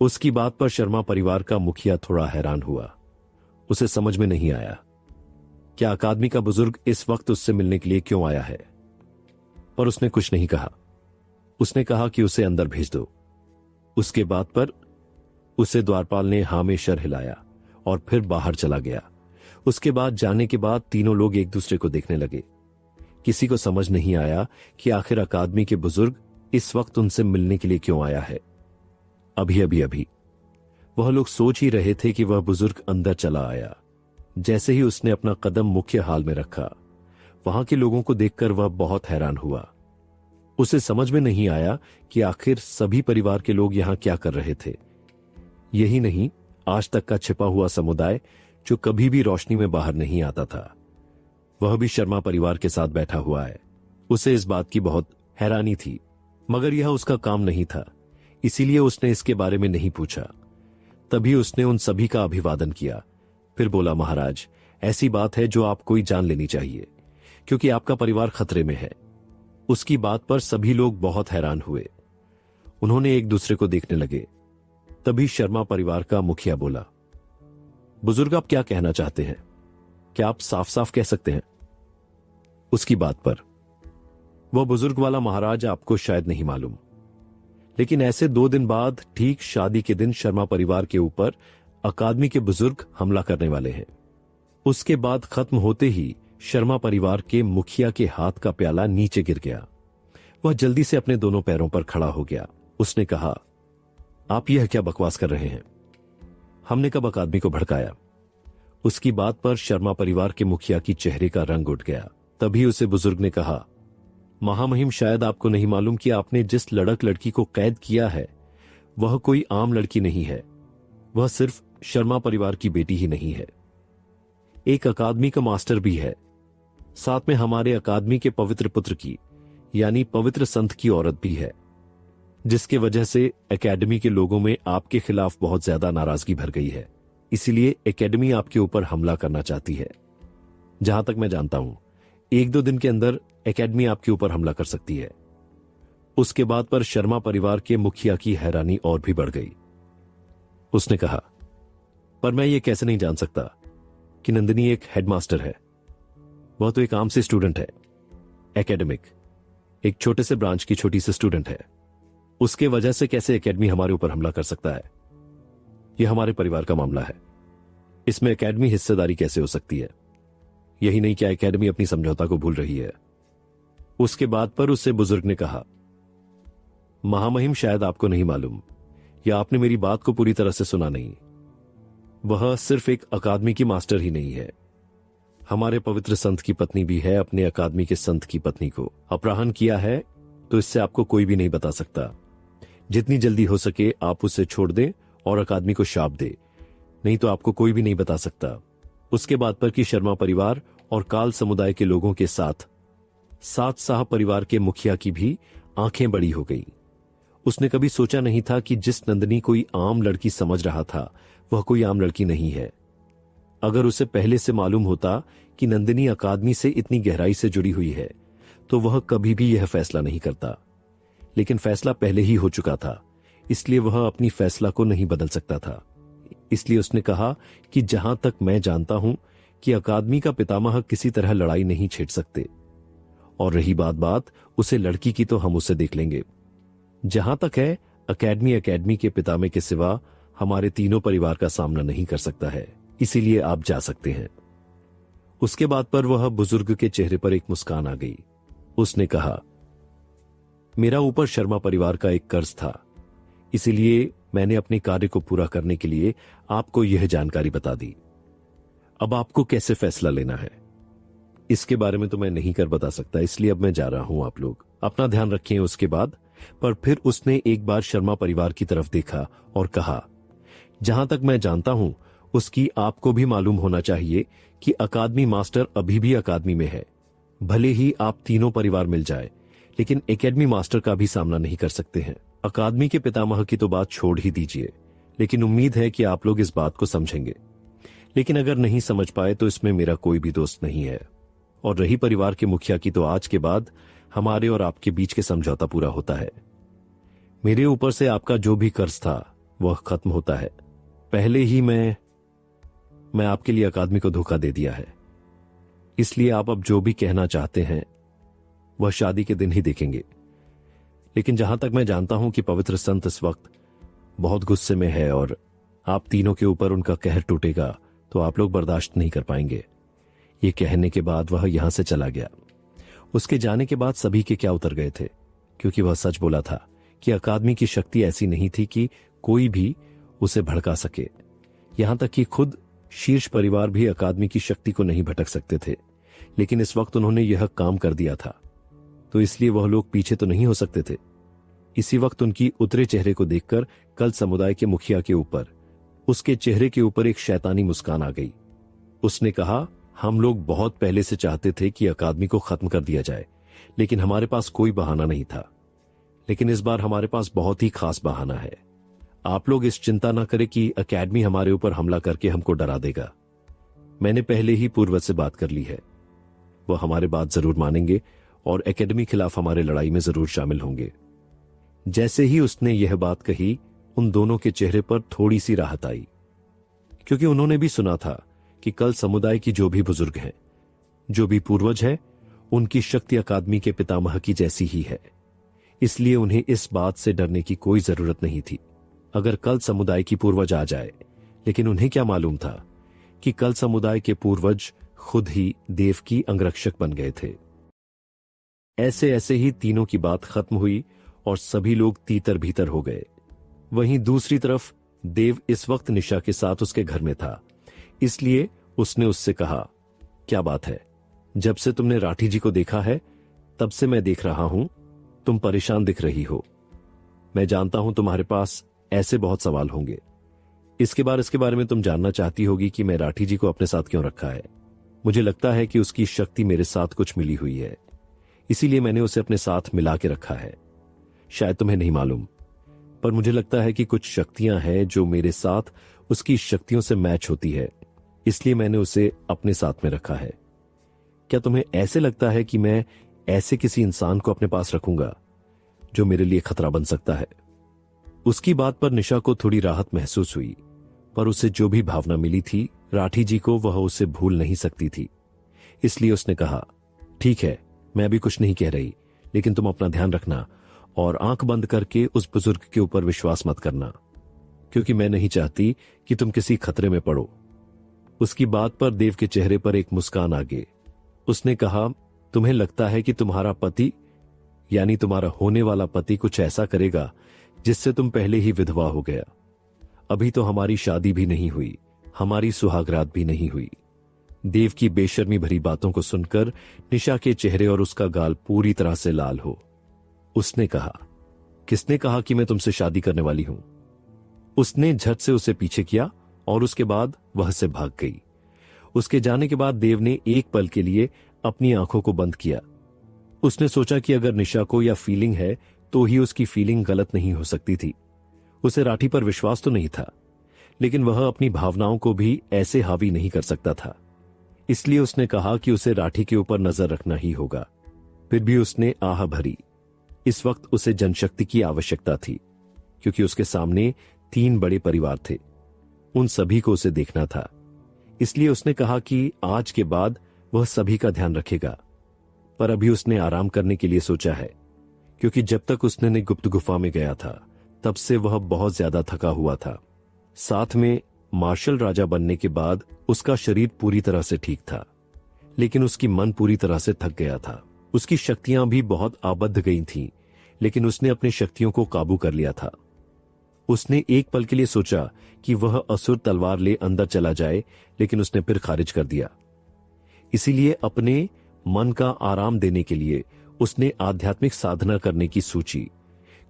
उसकी बात पर शर्मा परिवार का मुखिया थोड़ा हैरान हुआ। उसे समझ में नहीं आया क्या अकादमी का बुजुर्ग इस वक्त उससे मिलने के लिए क्यों आया है, पर उसने कुछ नहीं कहा। उसने कहा कि उसे अंदर भेज दो। उसके बाद पर उसे द्वारपाल ने हाँ में सर हिलाया और फिर बाहर चला गया। उसके बाद जाने के बाद तीनों लोग एक दूसरे को देखने लगे। किसी को समझ नहीं आया कि आखिर अकादमी के बुजुर्ग इस वक्त उनसे मिलने के लिए क्यों आया है। अभी वह लोग सोच ही रहे थे कि वह बुजुर्ग अंदर चला आया। जैसे ही उसने अपना कदम मुख्य हाल में रखा, वहां के लोगों को देखकर वह बहुत हैरान हुआ। उसे समझ में नहीं आया कि आखिर सभी परिवार के लोग यहां क्या कर रहे थे। यही नहीं, आज तक का छिपा हुआ समुदाय जो कभी भी रोशनी में बाहर नहीं आता था, वह भी शर्मा परिवार के साथ बैठा हुआ है। उसे इस बात की बहुत हैरानी थी, मगर यह उसका काम नहीं था, इसीलिए उसने इसके बारे में नहीं पूछा। तभी उसने उन सभी का अभिवादन किया, फिर बोला, महाराज ऐसी बात है जो आपको ही जान लेनी चाहिए, क्योंकि आपका परिवार खतरे में है। उसकी बात पर सभी लोग बहुत हैरान हुए। उन्होंने एक दूसरे को देखने लगे। तभी शर्मा परिवार का मुखिया बोला, बुजुर्ग आप क्या कहना चाहते हैं, क्या आप साफ साफ कह सकते हैं। उसकी बात पर वह बुजुर्ग वाला, महाराज आपको शायद नहीं मालूम, लेकिन ऐसे 2 दिन बाद ठीक शादी के दिन शर्मा परिवार के ऊपर अकादमी के बुजुर्ग हमला करने वाले हैं। उसके बाद खत्म होते ही शर्मा परिवार के मुखिया के हाथ का प्याला नीचे गिर गया। वह जल्दी से अपने दोनों पैरों पर खड़ा हो गया। उसने कहा, आप यह क्या बकवास कर रहे हैं, हमने कब अकादमी को भड़काया। उसकी बात पर शर्मा परिवार के मुखिया की चेहरे का रंग उठ गया। तभी उसे बुजुर्ग ने कहा, महामहिम शायद आपको नहीं मालूम कि आपने जिस लड़की को कैद किया है वह कोई आम लड़की नहीं है, वह सिर्फ शर्मा परिवार की बेटी ही नहीं है, एक अकादमी का मास्टर भी है, साथ में हमारे अकादमी के पवित्र पुत्र की यानी पवित्र संत की औरत भी है, जिसके वजह से एकेडमी के लोगों में आपके खिलाफ बहुत ज्यादा नाराजगी भर गई है। इसीलिए एकेडमी आपके ऊपर हमला करना चाहती है। जहां तक मैं जानता हूं 1-2 दिन के अंदर एकेडमी आपके ऊपर हमला कर सकती है। उसके बाद पर शर्मा परिवार के मुखिया की हैरानी और भी बढ़ गई। उसने कहा, पर मैं ये कैसे नहीं जान सकता कि नंदिनी एक हेडमास्टर है, वह तो एक आम से स्टूडेंट है, एकेडमिक एक छोटे से ब्रांच की छोटी सी स्टूडेंट है, उसके वजह से कैसे एकेडमी हमारे ऊपर हमला कर सकता है। यह हमारे परिवार का मामला है, इसमें एकेडमी हिस्सेदारी कैसे हो सकती है। यही नहीं, क्या एकेडमी अपनी समझौता को भूल रही है। उसके बाद पर उससे बुजुर्ग ने कहा, महामहिम शायद आपको नहीं मालूम या आपने मेरी बात को पूरी तरह से सुना नहीं, वह सिर्फ एक अकादमी की मास्टर ही नहीं है, हमारे पवित्र संत की पत्नी भी है। अपने अकादमी के संत की पत्नी को अपहरण किया है, तो इससे आपको कोई भी नहीं बता सकता। जितनी जल्दी हो सके आप उसे छोड़ दें और अकादमी को शाप दे, नहीं तो आपको कोई भी नहीं बता सकता। उसके बाद पर कि शर्मा परिवार और काल समुदाय के लोगों के साथ साह परिवार के मुखिया की भी आंखें बड़ी हो गई। उसने कभी सोचा नहीं था कि जिस नंदिनी कोई आम लड़की समझ रहा था वह कोई आम लड़की नहीं है। अगर उसे पहले से मालूम होता कि नंदिनी अकादमी से इतनी गहराई से जुड़ी हुई है तो वह कभी भी यह फैसला नहीं करता, लेकिन फैसला पहले ही हो चुका था, इसलिए वह अपनी फैसला को नहीं बदल सकता था। इसलिए उसने कहा कि जहां तक मैं जानता हूं कि अकादमी का पितामह किसी तरह लड़ाई नहीं छेड़ सकते, और रही बात उसे लड़की की, तो हम उसे देख लेंगे। जहां तक है अकेडमी के पितामह के सिवा हमारे तीनों परिवार का सामना नहीं कर सकता है, इसीलिए आप जा सकते हैं। उसके बाद पर वह बुजुर्ग के चेहरे पर एक मुस्कान आ गई। उसने कहा, मेरा ऊपर शर्मा परिवार का एक कर्ज था, इसीलिए मैंने अपने कार्य को पूरा करने के लिए आपको यह जानकारी बता दी। अब आपको कैसे फैसला लेना है। इसके बारे में तो मैं नहीं कर बता सकता, इसलिए अब मैं जा रहा हूं। आप लोग अपना ध्यान रखें। उसके बाद पर फिर उसने एक बार शर्मा परिवार की तरफ देखा और कहा, जहां तक मैं जानता हूं उसकी आपको भी मालूम होना चाहिए कि अकादमी मास्टर अभी भी अकादमी में है। भले ही आप तीनों परिवार मिल जाए, लेकिन एकेडमी मास्टर का भी सामना नहीं कर सकते हैं। अकादमी के पितामह की तो बात छोड़ ही दीजिए, लेकिन उम्मीद है कि आप लोग इस बात को समझेंगे। लेकिन अगर नहीं समझ पाए तो इसमें मेरा कोई भी दोस्त नहीं है। और रही परिवार के मुखिया की, तो आज के बाद हमारे और आपके बीच के समझौता पूरा होता है। मेरे ऊपर से आपका जो भी कर्ज था वह खत्म होता है। पहले ही मैं आपके लिए अकादमी को धोखा दे दिया है, इसलिए आप अब जो भी कहना चाहते हैं वह शादी के दिन ही देखेंगे। लेकिन जहां तक मैं जानता हूं कि पवित्र संत इस वक्त बहुत गुस्से में है और आप तीनों के ऊपर उनका कहर टूटेगा तो आप लोग बर्दाश्त नहीं कर पाएंगे। ये कहने के बाद वह यहां से चला गया। उसके जाने के बाद सभी के क्या उतर गए थे, क्योंकि वह सच बोला था कि अकादमी की शक्ति ऐसी नहीं थी कि कोई भी उसे भड़का सके। यहां तक कि खुद शीर्ष परिवार भी अकादमी की शक्ति को नहीं भटक सकते थे। लेकिन इस वक्त उन्होंने यह काम कर दिया था, तो इसलिए वह लोग पीछे तो नहीं हो सकते थे। इसी वक्त उनकी उतरे चेहरे को देखकर कल समुदाय के मुखिया के ऊपर, उसके चेहरे के ऊपर एक शैतानी मुस्कान आ गई। उसने कहा, हम लोग बहुत पहले से चाहते थे कि अकादमी को खत्म कर दिया जाए, लेकिन हमारे पास कोई बहाना नहीं था। लेकिन इस बार हमारे पास बहुत ही खास बहाना है। आप लोग इस चिंता न करें कि अकेडमी हमारे ऊपर हमला करके हमको डरा देगा। मैंने पहले ही पूर्वज से बात कर ली है। वह हमारे बात जरूर मानेंगे और एकेडमी खिलाफ हमारे लड़ाई में जरूर शामिल होंगे। जैसे ही उसने यह बात कही, उन दोनों के चेहरे पर थोड़ी सी राहत आई, क्योंकि उन्होंने भी सुना था कि कल समुदाय की जो भी बुजुर्ग हैं, जो भी पूर्वज हैं, उनकी शक्ति अकादमी के पितामह की जैसी ही है। इसलिए उन्हें इस बात से डरने की कोई जरूरत नहीं थी अगर कल समुदाय की पूर्वज आ जाए। लेकिन उन्हें क्या मालूम था कि कल समुदाय के पूर्वज खुद ही देव की अंगरक्षक बन गए थे। ऐसे ऐसे ही तीनों की बात खत्म हुई और सभी लोग तीतर भीतर हो गए। वहीं दूसरी तरफ देव इस वक्त निशा के साथ उसके घर में था, इसलिए उसने उससे कहा, क्या बात है? जब से तुमने राठी जी को देखा है तब से मैं देख रहा हूं तुम परेशान दिख रही हो। मैं जानता हूं तुम्हारे पास ऐसे बहुत सवाल होंगे। इसके बारे में तुम जानना चाहती होगी कि मैं राठी जी को अपने साथ क्यों रखा है। मुझे लगता है कि उसकी शक्ति मेरे साथ कुछ मिली हुई है, इसीलिए मैंने उसे अपने साथ मिला के रखा है। शायद तुम्हें नहीं मालूम, पर मुझे लगता है कि कुछ शक्तियां हैं जो मेरे साथ उसकी शक्तियों से मैच होती है, इसलिए मैंने उसे अपने साथ में रखा है। क्या तुम्हें ऐसे लगता है कि मैं ऐसे किसी इंसान को अपने पास रखूंगा जो मेरे लिए खतरा बन सकता है? उसकी बात पर निशा को थोड़ी राहत महसूस हुई, पर उसे जो भी भावना मिली थी राठी जी को, वह उसे भूल नहीं सकती थी। इसलिए उसने कहा, ठीक है, मैं अभी कुछ नहीं कह रही, लेकिन तुम अपना ध्यान रखना और आंख बंद करके उस बुजुर्ग के ऊपर विश्वास मत करना, क्योंकि मैं नहीं चाहती कि तुम किसी खतरे में पड़ो। उसकी बात पर देव के चेहरे पर एक मुस्कान आ गई। उसने कहा, तुम्हें लगता है कि तुम्हारा पति, यानी तुम्हारा होने वाला पति, कुछ ऐसा करेगा जिससे तुम पहले ही विधवा हो गया? अभी तो हमारी शादी भी नहीं हुई, हमारी सुहागरात भी नहीं हुई। देव की बेशर्मी भरी बातों को सुनकर निशा के चेहरे और उसका गाल पूरी तरह से लाल हो। उसने कहा, किसने कहा कि मैं तुमसे शादी करने वाली हूं? उसने झट से उसे पीछे किया और उसके बाद वह से भाग गई। उसके जाने के बाद देव ने एक पल के लिए अपनी आंखों को बंद किया। उसने सोचा कि अगर निशा को या फीलिंग है तो ही उसकी फीलिंग गलत नहीं हो सकती थी। उसे राठी पर विश्वास तो नहीं था, लेकिन वह अपनी भावनाओं को भी ऐसे हावी नहीं कर सकता था। इसलिए उसने कहा कि उसे राठी के ऊपर नजर रखना ही होगा। फिर भी उसने आह भरी। इस वक्त उसे जनशक्ति की आवश्यकता थी, क्योंकि उसके सामने 3 बड़े परिवार थे। उन सभी को उसे देखना था। इसलिए उसने कहा कि आज के बाद वह सभी का ध्यान रखेगा। पर अभी उसने आराम करने के लिए सोचा है, क्योंकि जब तक उसने गुप्त गुफा में गया था तब से वह बहुत ज्यादा थका हुआ था। साथ में मार्शल राजा बनने के बाद उसका शरीर पूरी तरह से ठीक था, लेकिन उसकी मन पूरी तरह से थक गया था। उसकी शक्तियां भी बहुत आबद्ध गई थीं, लेकिन उसने अपनी शक्तियों को काबू कर लिया था। उसने एक पल के लिए सोचा कि वह असुर तलवार ले अंदर चला जाए, लेकिन उसने फिर खारिज कर दिया। इसीलिए अपने मन का आराम देने के लिए उसने आध्यात्मिक साधना करने की सोची,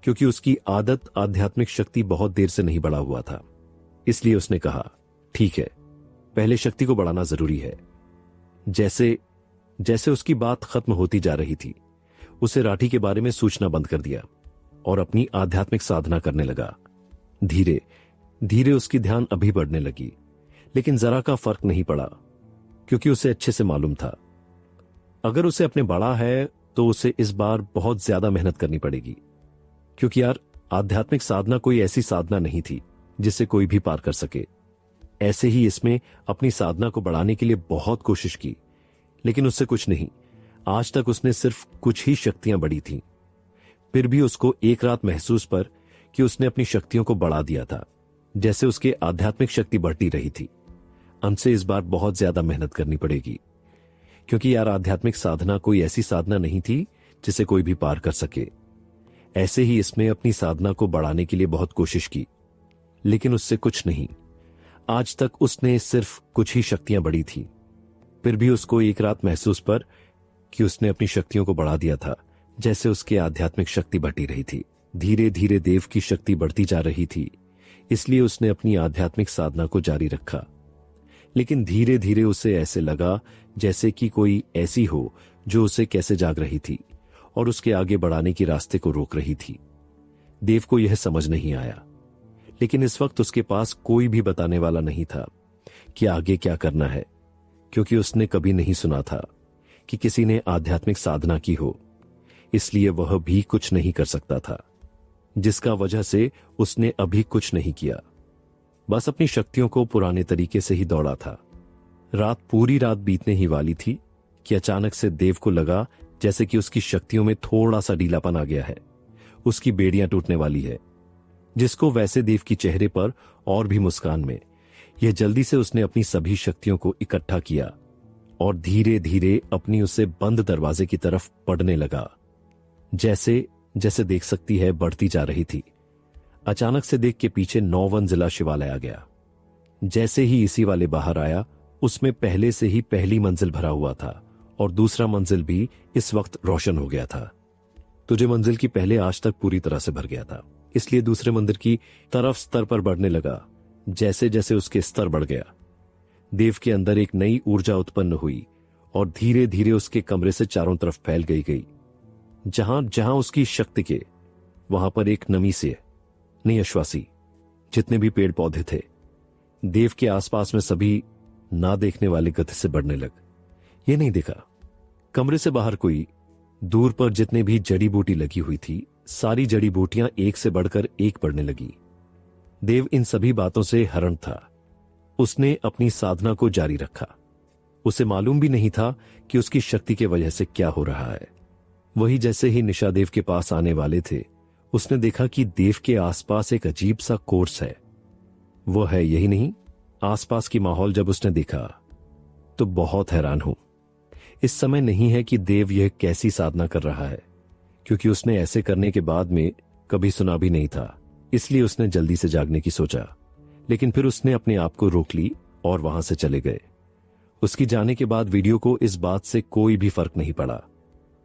क्योंकि उसकी आदत आध्यात्मिक शक्ति बहुत देर से नहीं बढ़ा हुआ था। इसलिए उसने कहा, ठीक है, पहले शक्ति को बढ़ाना जरूरी है। जैसे जैसे उसकी बात खत्म होती जा रही थी, उसे राठी के बारे में सोचना बंद कर दिया और अपनी आध्यात्मिक साधना करने लगा। धीरे धीरे उसकी ध्यान अभी बढ़ने लगी, लेकिन जरा का फर्क नहीं पड़ा, क्योंकि उसे अच्छे से मालूम था अगर उसे अपने बढ़ा है तो उसे इस बार बहुत ज्यादा मेहनत करनी पड़ेगी। क्योंकि यार, आध्यात्मिक साधना कोई ऐसी साधना नहीं थी जिसे कोई भी पार कर सके। ऐसे ही इसमें अपनी साधना को बढ़ाने के लिए बहुत कोशिश की, लेकिन उससे कुछ नहीं। आज तक उसने सिर्फ कुछ ही शक्तियां बढ़ी थीं। फिर भी उसको एक रात महसूस पर कि उसने अपनी शक्तियों को बढ़ा दिया था, जैसे उसके आध्यात्मिक शक्ति बढ़ती रही थी। हमसे इस बार बहुत ज्यादा मेहनत करनी पड़ेगी, क्योंकि यार, आध्यात्मिक साधना कोई ऐसी साधना नहीं थी जिसे कोई भी पार कर सके। ऐसे ही इसमें अपनी साधना को बढ़ाने के लिए बहुत कोशिश की, लेकिन उससे कुछ नहीं। आज तक उसने सिर्फ कुछ ही शक्तियां बढ़ी थी। फिर भी उसको एक रात महसूस पर कि उसने अपनी शक्तियों को बढ़ा दिया था, जैसे उसकी आध्यात्मिक शक्ति बढ़ती रही थी। धीरे धीरे देव की शक्ति बढ़ती जा रही थी, इसलिए उसने अपनी आध्यात्मिक साधना को जारी रखा। लेकिन धीरे धीरे उसे ऐसे लगा जैसे कि कोई ऐसी हो जो उसे कैसे जाग रही थी और उसके आगे बढ़ाने की रास्ते को रोक रही थी। देव को यह समझ नहीं आया, लेकिन इस वक्त उसके पास कोई भी बताने वाला नहीं था कि आगे क्या करना है, क्योंकि उसने कभी नहीं सुना था कि किसी ने आध्यात्मिक साधना की हो। इसलिए वह भी कुछ नहीं कर सकता था, जिसका वजह से उसने अभी कुछ नहीं किया। बस अपनी शक्तियों को पुराने तरीके से ही दौड़ा था। पूरी रात बीतने ही वाली थी कि अचानक से देव को लगा जैसे कि उसकी शक्तियों में थोड़ा सा ढीलापन आ गया है। उसकी बेड़ियां टूटने वाली है, जिसको वैसे देव की चेहरे पर और भी मुस्कान में यह जल्दी से उसने अपनी सभी शक्तियों को इकट्ठा किया और धीरे धीरे अपनी उसे बंद दरवाजे की तरफ बढ़ने लगा। जैसे जैसे देख सकती है बढ़ती जा रही थी। अचानक से देख के पीछे 9 मंजिला शिवालय आ गया। जैसे ही इसी वाले बाहर आया, उसमें पहले से ही पहली मंजिल भरा हुआ था और दूसरा मंजिल भी इस वक्त रोशन हो गया था। तुझे मंजिल की पहले आज तक पूरी तरह से भर गया था, इसलिए दूसरे मंदिर की तरफ स्तर पर बढ़ने लगा। जैसे जैसे उसके स्तर बढ़ गया, देव के अंदर एक नई ऊर्जा उत्पन्न हुई और धीरे धीरे उसके कमरे से चारों तरफ फैल गई। जहां जहां उसकी शक्ति के, वहां पर एक नमी से नहीं अश्वासी जितने भी पेड़ पौधे थे, देव के आसपास में सभी ना देखने वाले गति से बढ़ने लग। ये नहीं देखा कमरे से बाहर कोई, दूर पर जितने भी जड़ी बूटी लगी हुई थी, सारी जड़ी बूटियां एक से बढ़कर एक बढ़ने लगी। देव इन सभी बातों से हैरान था। उसने अपनी साधना को जारी रखा। उसे मालूम भी नहीं था कि उसकी शक्ति के वजह से क्या हो रहा है। वही जैसे ही निशा देव के पास आने वाले थे, उसने देखा कि देव के आसपास एक अजीब सा कोर्स है। वो है यही नहीं, आसपास की माहौल जब उसने देखा तो बहुत हैरान हूं। इस समय नहीं है कि देव यह कैसी साधना कर रहा है, क्योंकि उसने ऐसे करने के बाद में कभी सुना भी नहीं था। इसलिए उसने जल्दी से जागने की सोचा, लेकिन फिर उसने अपने आप को रोक ली और वहां से चले गए। उसकी जाने के बाद वीडियो को इस बात से कोई भी फर्क नहीं पड़ा।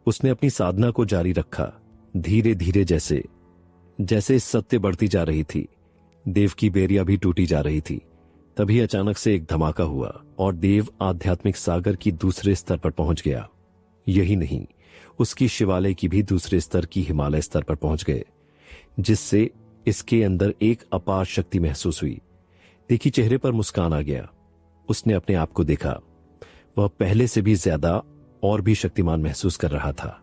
उसने अपनी साधना को जारी रखा। धीरे धीरे जैसे जैसे सत्य बढ़ती जा रही थी, देव की बेरिया भी टूटी जा रही थी। तभी अचानक से एक धमाका हुआ और देव आध्यात्मिक सागर की दूसरे स्तर पर पहुंच गया। यही नहीं, उसकी शिवालय की भी दूसरे स्तर की हिमालय स्तर पर पहुंच गए, जिससे इसके अंदर एक अपार शक्ति महसूस हुई। देखी चेहरे पर मुस्कान आ गया। उसने अपने आप को देखा। वह पहले से भी ज्यादा और भी शक्तिमान महसूस कर रहा था।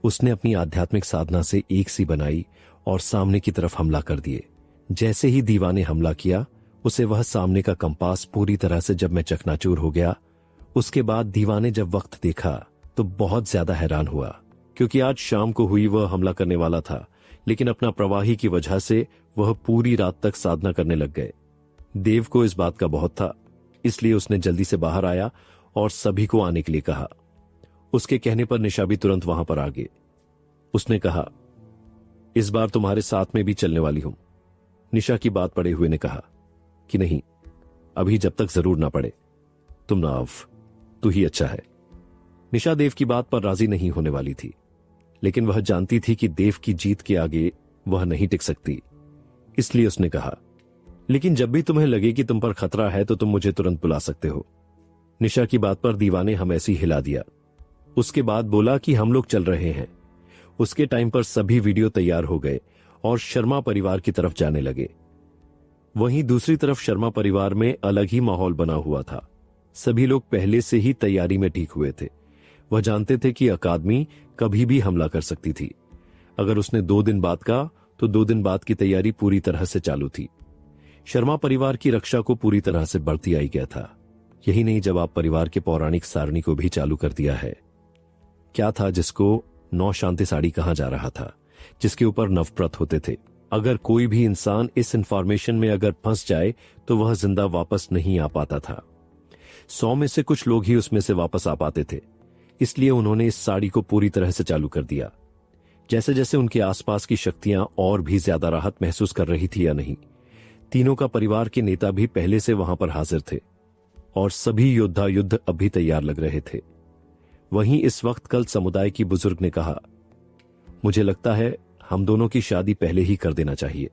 उसने अपनी आध्यात्मिक साधना से एक सी बनाई और सामने की तरफ हमला कर दिए। जैसे ही दीवा ने हमला किया, उसे वह सामने का कंपास पूरी तरह से जब मैं चकनाचूर हो गया। उसके बाद दीवा ने जब वक्त देखा तो बहुत ज्यादा हैरान हुआ, क्योंकि आज शाम को हुई वह हमला करने वाला था, लेकिन अपना प्रवाही की वजह से वह पूरी रात तक साधना करने लग गए। देव को इस बात का बहुत था, इसलिए उसने जल्दी से बाहर आया और सभी को आने के लिए कहा। उसके कहने पर निशा भी तुरंत वहां पर आ गई। उसने कहा, इस बार तुम्हारे साथ में भी चलने वाली हूं। निशा की बात पड़े हुए ने कहा कि नहीं, अभी जब तक जरूर ना पड़े, तुम ना आओ, तू ही अच्छा है। निशा देव की बात पर राजी नहीं होने वाली थी, लेकिन वह जानती थी कि देव की जीत के आगे वह नहीं टिक सकती। इसलिए उसने कहा, लेकिन जब भी तुम्हें लगे कि तुम पर खतरा है तो तुम मुझे तुरंत बुला सकते हो। निशा की बात पर दीवा ने हम ऐसी हिला दिया। उसके बाद बोला कि हम लोग चल रहे हैं। उसके टाइम पर सभी वीडियो तैयार हो गए और शर्मा परिवार की तरफ जाने लगे। वहीं दूसरी तरफ शर्मा परिवार में अलग ही माहौल बना हुआ था। सभी लोग पहले से ही तैयारी में ठीक हुए थे। वह जानते थे कि अकादमी कभी भी हमला कर सकती थी। अगर उसने 2 दिन बाद कहा तो 2 दिन बाद की तैयारी पूरी तरह से चालू थी। शर्मा परिवार की रक्षा को पूरी तरह से बढ़ती आई गया था। यही नहीं, जब आप परिवार के पौराणिक सारणी को भी चालू कर दिया है। क्या था जिसको नौ शांति साड़ी कहा जा रहा था, जिसके ऊपर नवप्रत होते थे। अगर कोई भी इंसान इस इंफॉर्मेशन में अगर फंस जाए तो वह जिंदा वापस नहीं आ पाता था। 100 में से कुछ लोग ही उसमें से वापस आ पाते थे। इसलिए उन्होंने इस साड़ी को पूरी तरह से चालू कर दिया। जैसे जैसे उनके आसपास की शक्तियां और भी ज्यादा राहत महसूस कर रही थी या नहीं, तीनों का परिवार के नेता भी पहले से वहां पर हाजिर थे और सभी योद्धा युद्ध अभी तैयार लग रहे थे। वहीं इस वक्त कल समुदाय की बुजुर्ग ने कहा, मुझे लगता है हम दोनों की शादी पहले ही कर देना चाहिए,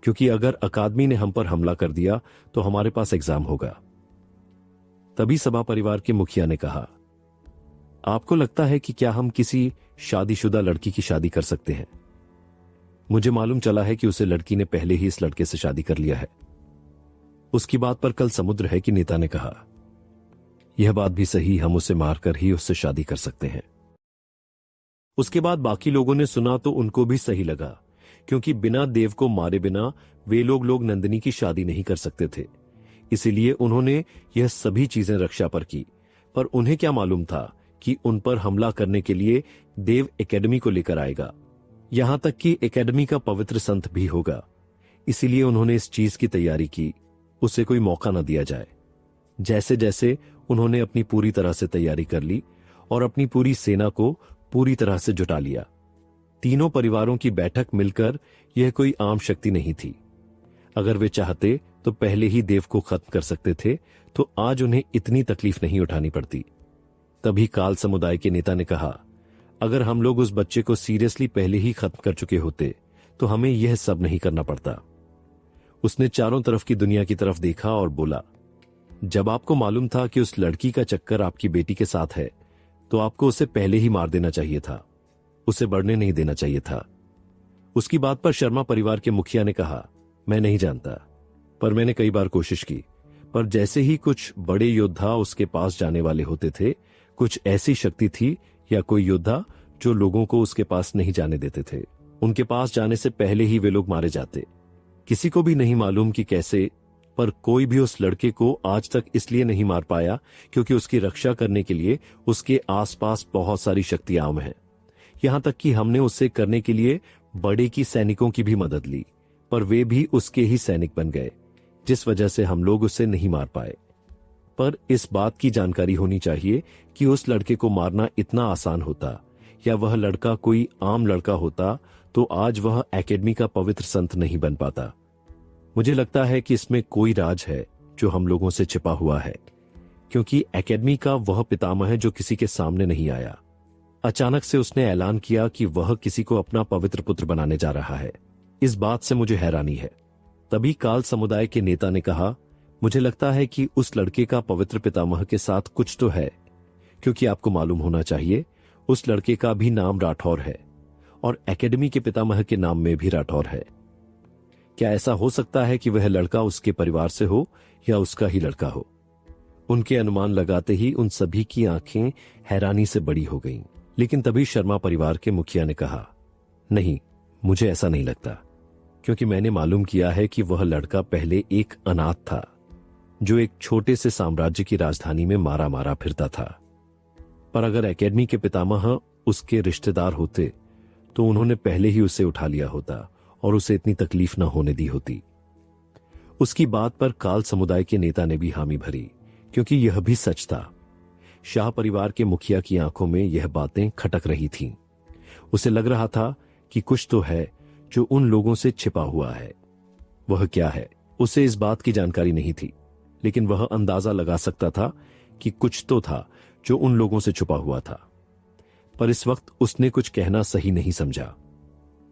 क्योंकि अगर अकादमी ने हम पर हमला कर दिया तो हमारे पास एग्जाम होगा। तभी सभा परिवार के मुखिया ने कहा, आपको लगता है कि क्या हम किसी शादीशुदा लड़की की शादी कर सकते हैं? मुझे मालूम चला है कि उसे लड़की ने पहले ही इस लड़के से शादी कर लिया है। उसकी बात पर कल समुद्र है कि नेता ने कहा, यह बात भी सही, हम उसे मारकर ही उससे शादी कर सकते हैं। उसके बाद बाकी लोगों ने सुना तो उनको भी सही लगा, क्योंकि बिना देव को मारे बिना वे लोग नंदिनी की शादी नहीं कर सकते थे। इसीलिए उन्होंने यह सभी चीजें रक्षा पर की। पर उन्हें क्या मालूम था कि उन पर हमला करने के लिए देव एकेडमी को लेकर आएगा, यहां तक कि एकेडमी का पवित्र संत भी होगा। इसीलिए उन्होंने इस चीज की तैयारी की, उसे कोई मौका न दिया जाए। जैसे जैसे उन्होंने अपनी पूरी तरह से तैयारी कर ली और अपनी पूरी सेना को पूरी तरह से जुटा लिया। तीनों परिवारों की बैठक मिलकर यह कोई आम शक्ति नहीं थी। अगर वे चाहते तो पहले ही देव को खत्म कर सकते थे, तो आज उन्हें इतनी तकलीफ नहीं उठानी पड़ती। तभी काल समुदाय के नेता ने कहा, अगर हम लोग उस बच्चे को सीरियसली पहले ही खत्म कर चुके होते तो हमें यह सब नहीं करना पड़ता। उसने चारों तरफ की दुनिया की तरफ देखा और बोला, जब आपको मालूम था कि उस लड़की का चक्कर आपकी बेटी के साथ है तो आपको उसे पहले ही मार देना चाहिए था, उसे बढ़ने नहीं देना चाहिए था। उसकी बात पर शर्मा परिवार के मुखिया ने कहा, मैं नहीं जानता, पर मैंने कई बार कोशिश की, पर जैसे ही कुछ बड़े योद्धा उसके पास जाने वाले होते थे, कुछ ऐसी शक्ति थी या कोई योद्धा जो लोगों को उसके पास नहीं जाने देते थे। उनके पास जाने से पहले ही वे लोग मारे जाते। किसी को भी नहीं मालूम कि कैसे, पर कोई भी उस लड़के को आज तक इसलिए नहीं मार पाया क्योंकि उसकी रक्षा करने के लिए उसके आसपास बहुत सारी शक्तियां आम हैं। यहां तक कि हमने उससे करने के लिए बड़े की सैनिकों की भी मदद ली, पर वे भी उसके ही सैनिक बन गए, जिस वजह से हम लोग उसे नहीं मार पाए। पर इस बात की जानकारी होनी चाहिए कि उस लड़के को मारना इतना आसान होता, या वह लड़का कोई आम लड़का होता तो आज वह एकेडमी का पवित्र संत नहीं बन पाता। मुझे लगता है कि इसमें कोई राज है जो हम लोगों से छिपा हुआ है, क्योंकि एकेडमी का वह पितामह है जो किसी के सामने नहीं आया। अचानक से उसने ऐलान किया कि वह किसी को अपना पवित्र पुत्र बनाने जा रहा है। इस बात से मुझे हैरानी है। तभी काल समुदाय के नेता ने कहा, मुझे लगता है कि उस लड़के का पवित्र पितामह के साथ कुछ तो है, क्योंकि आपको मालूम होना चाहिए उस लड़के का भी नाम राठौर है और एकेडमी के पितामह के नाम में भी राठौर है। क्या ऐसा हो सकता है कि वह लड़का उसके परिवार से हो या उसका ही लड़का हो? उनके अनुमान लगाते ही उन सभी की आंखें हैरानी से बड़ी हो गईं। लेकिन तभी शर्मा परिवार के मुखिया ने कहा, नहीं, मुझे ऐसा नहीं लगता, क्योंकि मैंने मालूम किया है कि वह लड़का पहले एक अनाथ था जो एक छोटे से साम्राज्य की राजधानी में मारा मारा फिरता था। पर अगर एकेडमी के पितामह उसके रिश्तेदार होते तो उन्होंने पहले ही उसे उठा लिया होता और उसे इतनी तकलीफ न होने दी होती। उसकी बात पर काल समुदाय के नेता ने भी हामी भरी, क्योंकि यह भी सच था। शाह परिवार के मुखिया की आंखों में यह बातें खटक रही थीं। उसे लग रहा था कि कुछ तो है जो उन लोगों से छिपा हुआ है। वह क्या है, उसे इस बात की जानकारी नहीं थी, लेकिन वह अंदाजा लगा सकता था कि कुछ तो था जो उन लोगों से छुपा हुआ था। पर इस वक्त उसने कुछ कहना सही नहीं समझा।